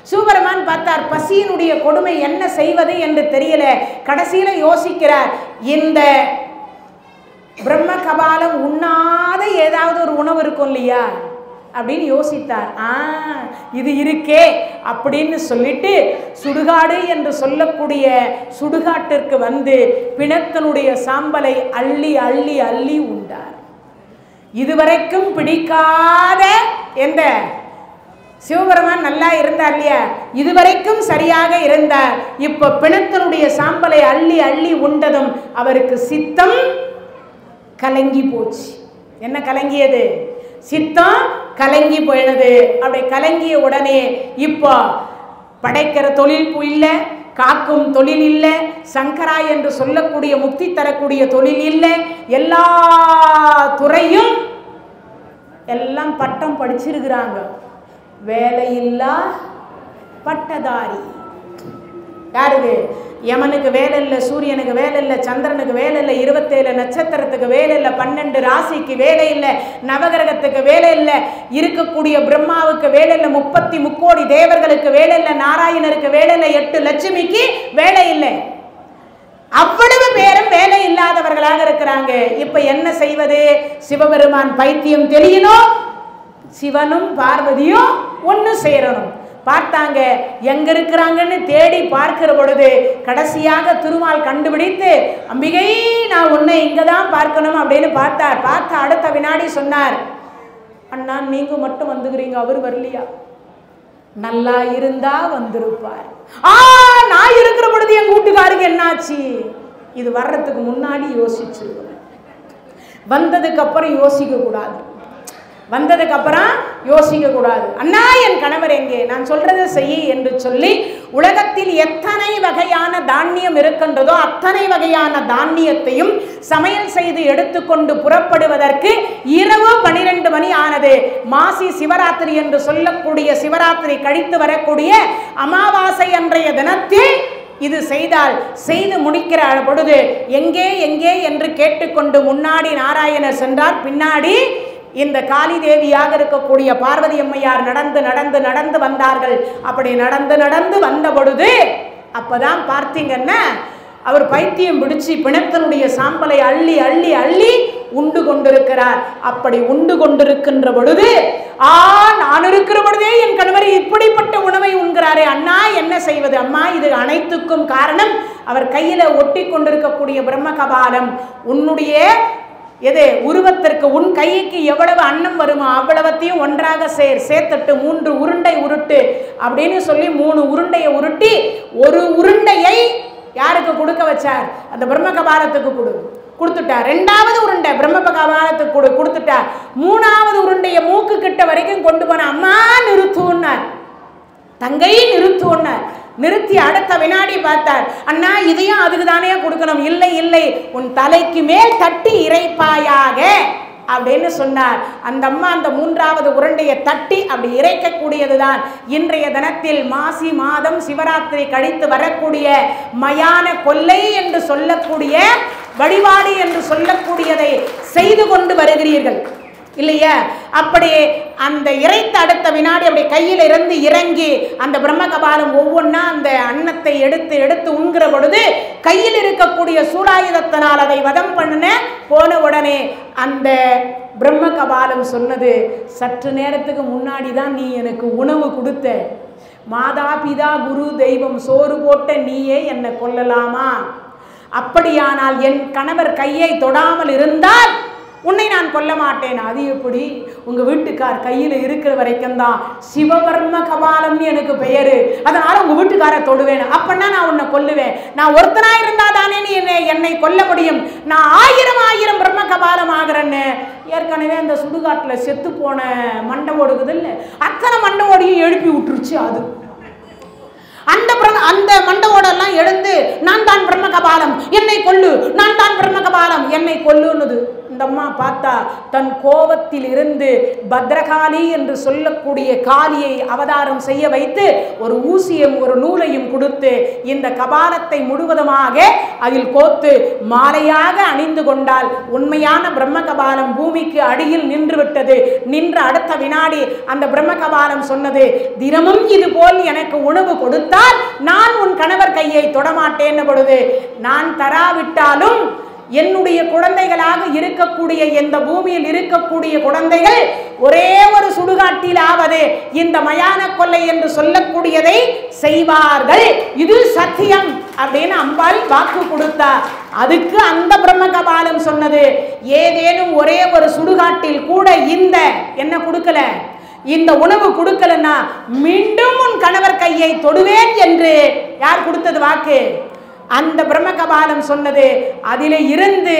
சிவபெருமான் பார்த்தார், பசியினுடைய கொடுமை என்ன செய்வது என்று தெரியல. கடைசியில யோசிக்கிறார், இந்த பிரம்ம கபாலம் உண்ணாத ஏதாவது ஒரு உணவு இருக்கும் இல்லையா அப்படின்னு யோசித்தார். இது இருக்கே அப்படின்னு சொல்லிட்டு சுடுகாடு என்று சொல்லக்கூடிய சுடுகாட்டிற்கு வந்து பிணத்தினுடைய சாம்பலை அள்ளி அள்ளி அள்ளி உண்டார். இதுவரைக்கும் பிடிக்காத எந்த சிவபெருமான் நல்லா இருந்தார் இல்லையா, இதுவரைக்கும் சரியாக இருந்தார். இப்ப பிணத்தினுடைய சாம்பலை அள்ளி அள்ளி உண்டதும் அவருக்கு சித்தம் கலங்கி போச்சு. என்ன கலங்கியது? சித்தம் கலங்கி போயினது. அப்படி கலங்கிய உடனே இப்போ படைக்கிற தொழில் இல்லை, காக்கும் தொழில் இல்லை, சங்கரா என்று சொல்லக்கூடிய முக்தி தரக்கூடிய தொழில் இல்லை. எல்லா துறையும் எல்லாம் பட்டம் படிச்சிருக்கிறாங்க. வேலையில்லா பட்டதாரி. யாருக்கு? யமனுக்கு வேலை இல்லை, சூரியனுக்கு வேலை இல்லை, சந்திரனுக்கு வேலை இல்லை, 27 நட்சத்திரத்துக்கு வேலை இல்லை, 12 ராசிக்கு வேலை இல்லை, நவகிரகத்துக்கு வேலை இல்லை, இருக்கக்கூடிய பிரம்மாவுக்கு வேலை இல்லை, 30 கோடி தேவர்களுக்கு வேலை இல்லை, நாராயணருக்கு வேலை இல்லை, 8 லட்சுமிக்கு வேலை இல்லை. அவ்வளவு பேரும் வேலை இல்லாதவர்களாக இருக்கிறாங்க. இப்ப என்ன செய்வது? சிவபெருமான் பைத்தியம் தெரியணும், சிவனும் பார்வதியும் ஒன்று சேரணும். பார்த்தாங்க, எங்க இருக்கிறாங்கன்னு தேடி பார்க்கிற பொழுது கடைசியாக திருமால் கண்டுபிடித்து, அம்பிகை நான் உன்னை இங்க தான் பார்க்கணும் அப்படின்னு பார்த்தார். பார்த்த அடுத்த வினாடி சொன்னார், அண்ணா நீங்க மட்டும் வந்துக்கிறீங்க, அவர் வரலையா? நல்லா இருந்தா வந்திருப்பார். நான் இருக்கிற பொழுது எங்க வீட்டுக்காருக்கு என்னாச்சு? இது வர்றதுக்கு முன்னாடி யோசிச்சிருக்கணும், வந்ததுக்கு அப்புறம் யோசிக்க கூடாது. வந்ததுக்கு அப்புறம் யோசிக்க கூடாது. அண்ணா என் கணவர் எங்கே? நான் சொல்றதை செய் என்று சொல்லி உலகத்தில் எத்தனை வகையான தானியம் இருக்கின்றதோ அத்தனை வகையான தானியத்தையும் சமையல் செய்து எடுத்துக்கொண்டு புறப்படுவதற்கு இரவு 12 மணி ஆனது. மாசி சிவராத்திரி என்று சொல்லக்கூடிய சிவராத்திரி கழித்து வரக்கூடிய அமாவாசை அன்றைய தினத்தில் இது செய்தால் செய்து முடிக்கிற பொழுது எங்கே எங்கே என்று கேட்டுக்கொண்டு முன்னாடி நாராயணர் சென்றார், பின்னாடி இந்த காளி தேவியாக இருக்கக்கூடிய பார்வதி அம்மையார் நடந்து நடந்து நடந்து வந்தார்கள். அப்படி நடந்து நடந்து வந்த பொழுது அப்பதான் பார்த்தீங்கன்னா அவர் பைத்தியம் பிடிச்சு பிணத்தினுடைய சாம்பலை அள்ளி அள்ளி அள்ளி உண்டு கொண்டிருக்கிறார். அப்படி உண்டு கொண்டிருக்கின்ற பொழுது நான் இருக்கிற பொழுதே என் கணவர் இப்படிப்பட்ட உணவை உண்கிறாரே, அண்ணா என்ன செய்வது? அம்மா இது அனைத்துக்கும் காரணம் அவர் கையில ஒட்டி கொண்டிருக்கக்கூடிய பிரம்ம கபாலம். உன்னுடைய எது உருவத்திற்கு உன் கைக்கு எவ்வளவு அன்னம் வருமோ அவ்வளவத்தையும் ஒன்றாக சேர்த்துட்டு 3 உருண்டை உருட்டு அப்படின்னு சொல்லி 3 உருண்டையை உருட்டி ஒரு உருண்டையை யாருக்கு கொடுக்க வச்சார்? அந்த பிரம்ம கபாலத்துக்கு கொடுத்துட்டார். 2வது உருண்டை பிரம்ம கபாலத்துக்கு கொடுத்துட்டார். 3வது உருண்டையை மூக்கு கிட்ட வரைக்கும் கொண்டு போன, அம்மா நிறுத்துனார், தங்கை நிறுத்துனார். நிறுத்தி அடுத்த வினாடி பார்த்தார், அண்ணா இதையும் அதுக்கு தானே கொடுக்கணும். இல்லை இல்லை, உன் தலைக்கு மேல் தட்டி இறைப்பாயாக அப்படின்னு சொன்னார். அந்த அம்மா அந்த 3வது உருண்டையை தட்டி அப்படி இறைக்கக்கூடியதுதான் இன்றைய தினத்தில் மாசி மாதம் சிவராத்திரி கழித்து வரக்கூடிய மயான கொல்லை என்று சொல்லக்கூடிய வழிபாடு என்று சொல்லக்கூடியதை செய்து கொண்டு வருகிறீர்கள் இல்லையா? அப்படி அந்த இறைத்த அடுத்த வினாடி அப்படி கையில் இருந்து இறங்கி அந்த பிரம்ம கபாலம் ஒவ்வொன்றா அந்த அன்னத்தை எடுத்து எடுத்து உண்கிற பொழுது கையில் இருக்கக்கூடிய சூலாயுதத்தினால் அதை வதம் பண்ண போன உடனே அந்த பிரம்ம கபாலம் சொன்னது, சற்று நேரத்துக்கு முன்னாடி தான் நீ எனக்கு உணவு கொடுத்த, மாதா பிதா குரு தெய்வம் சோறு போட்ட நீயே என்னை கொல்லலாமா? அப்படியானால் என் கணவர் கையை தொடாமல் இருந்தால் உன்னை நான் கொல்ல மாட்டேன். அது எப்படி? உங்க வீட்டுக்கார் கையில் இருக்கிற வரைக்கும் தான் சிவபர்ம கபாலம்னு எனக்கு பெயரு, அதனால உங்க வீட்டுக்காரை தொடுவேன், அப்படின்னா நான் உன்னை கொல்லுவேன். நான் ஒருத்தனா இருந்தா தானே நீ என்னை கொல்ல முடியும். நான் 1000 பிரம்ம கபாலம் ஆகிறேன்னு ஏற்கனவே அந்த சுடுகாட்டில் செத்து போன மண்டை ஓடுகுது இல்லை, அத்தனை மண்டை ஓடியும் எழுப்பி விட்டுருச்சு. அது அந்த மண்டவோடெல்லாம் எழுந்து நான் தான் பிரம்ம கபாலம் என்னை கொல்லு, நான் தான் பிரம்ம கபாலம் என்னை கொல்லுன்னுது. இந்த அம்மா பார்த்தா தன் கோபத்தில் இருந்து பத்ரகாளி என்று சொல்லக்கூடிய காளியை அவதாரம் செய்ய வைத்து ஒரு ஊசியும் ஒரு நூலையும் கொடுத்து இந்த கபாலத்தை முழுவதுமாக அதில் கோத்து மாலையாக அணிந்து கொண்டால் உண்மையான பிரம்ம கபாலம் பூமிக்கு அடியில் நின்று விட்டது. நின்ற அடுத்த வினாடி அந்த பிரம்ம கபாலம் சொன்னது, தினமும் இது போல் எனக்கு உணவு கொடுத்தால் நான் உன் கணவர் கையை தொடமாட்டேன். பொழுது நான் தராவிட்டாலும் என்னுடைய குழந்தைகளாக இருக்கக்கூடிய இந்த பூமியில் இருக்கக்கூடிய குழந்தைகள் ஒரே ஒரு சுடுகாட்டிலாவது இந்த மயான கொல்லை என்று சொல்லக்கூடியதை செய்வார்கள், இது சத்தியம் அப்படின்னு அம்பாள் வாக்கு கொடுத்தார். அதுக்கு அந்த பிரம்ம கபாலம் சொன்னது, ஏதேனும் ஒரே ஒரு சுடுகாட்டில் கூட இந்த என்ன கொடுக்கல, இந்த உணவு கொடுக்கலன்னா மீண்டும் உன் கணவர் கையை தொடுவேன் என்று யார் கொடுத்தது வாக்கு? அந்த பிரம்ம கபாலம் சொன்னது. அதிலே இருந்து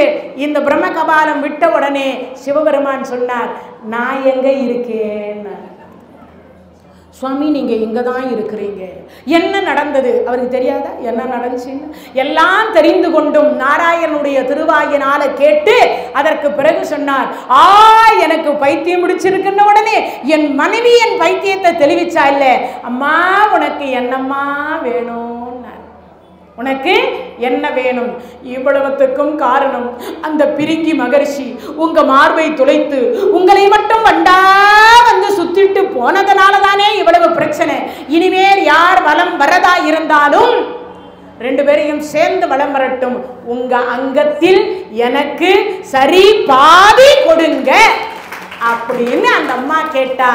இந்த பிரம்ம கபாலம் விட்ட உடனே சிவபெருமான் சொன்னார், நான் எங்க இருக்கேன்? சுவாமி நீங்கள் இங்கே தான் இருக்கிறீங்க, என்ன நடந்தது? அவருக்கு தெரியாதா என்ன நடந்துச்சுன்னு? எல்லாம் தெரிந்து கொண்டும் நாராயணனுடைய திருவாயினால கேட்டு அதற்கு பிறகு சொன்னார், எனக்கு பைத்தியம் முடிச்சிருக்குன்னு உடனே என் மனைவி என் பைத்தியத்தை தெளிவிச்சா இல்லை, அம்மா உனக்கு என்னம்மா வேணும், உனக்கு என்ன வேணும்? இவ்வளவுத்துக்கும் காரணம் அந்த பிரிங்கி மகர்ஷி உங்க மார்பை துளைத்து உங்களை மட்டும் வண்டா வந்து சுத்திட்டு போனதனால தானே இவ்வளவு பிரச்சனை. இனிமேல் யார் வலம் வரதா இருந்தாலும் 2 பேரையும் சேர்ந்து வலம் வரட்டும், உங்க அங்கத்தில் எனக்கு சரி பாதி கொடுங்க அப்படின்னு அந்த அம்மா கேட்டா.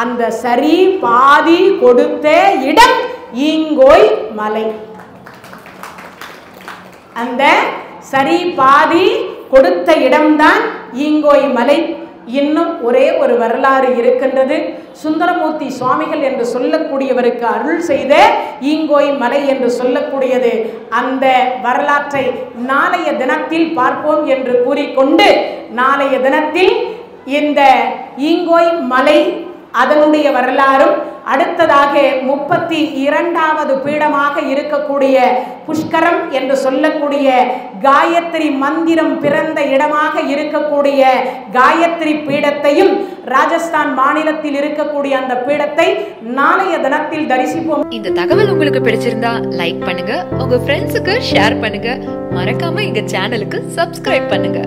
அந்த சரி பாதி கொடுத்த இடம் ஈங்கோய் மலை. அந்த சரி பாதி கொடுத்த இடம்தான் ஈங்கோய் மலை. இன்னும் ஒரே ஒரு வரலாறு இருக்கின்றது. சுந்தரமூர்த்தி சுவாமிகள் என்று சொல்லக்கூடியவருக்கு அருள் செய்த ஈங்கோய் மலை என்று சொல்லக்கூடியது. அந்த வரலாற்றை நாளைய தினத்தில் பார்ப்போம் என்று கூறிக்கொண்டு, நாளைய தினத்தில் இந்த ஈங்கோய் மலை அதனுடைய வரலாறும், அடுத்ததாக 32வது பீடமாக இருக்கக்கூடிய புஷ்கரம் என்று சொல்லக்கூடிய காயத்ரி மந்திரம் பிறந்த இடமாக இருக்கக்கூடிய காயத்ரி பீடத்தையும், ராஜஸ்தான் மாநிலத்தில் இருக்கக்கூடிய அந்த பீடத்தை நாளைய தினத்தில் தரிசிப்போம். இந்த தகவல் உங்களுக்கு பிடிச்சிருந்தா லைக் பண்ணுங்க, உங்க ஃப்ரெண்ட்ஸுக்கு ஷேர் பண்ணுங்க, மறக்காம எங்க சேனலுக்கு சப்ஸ்கிரைப் பண்ணுங்க.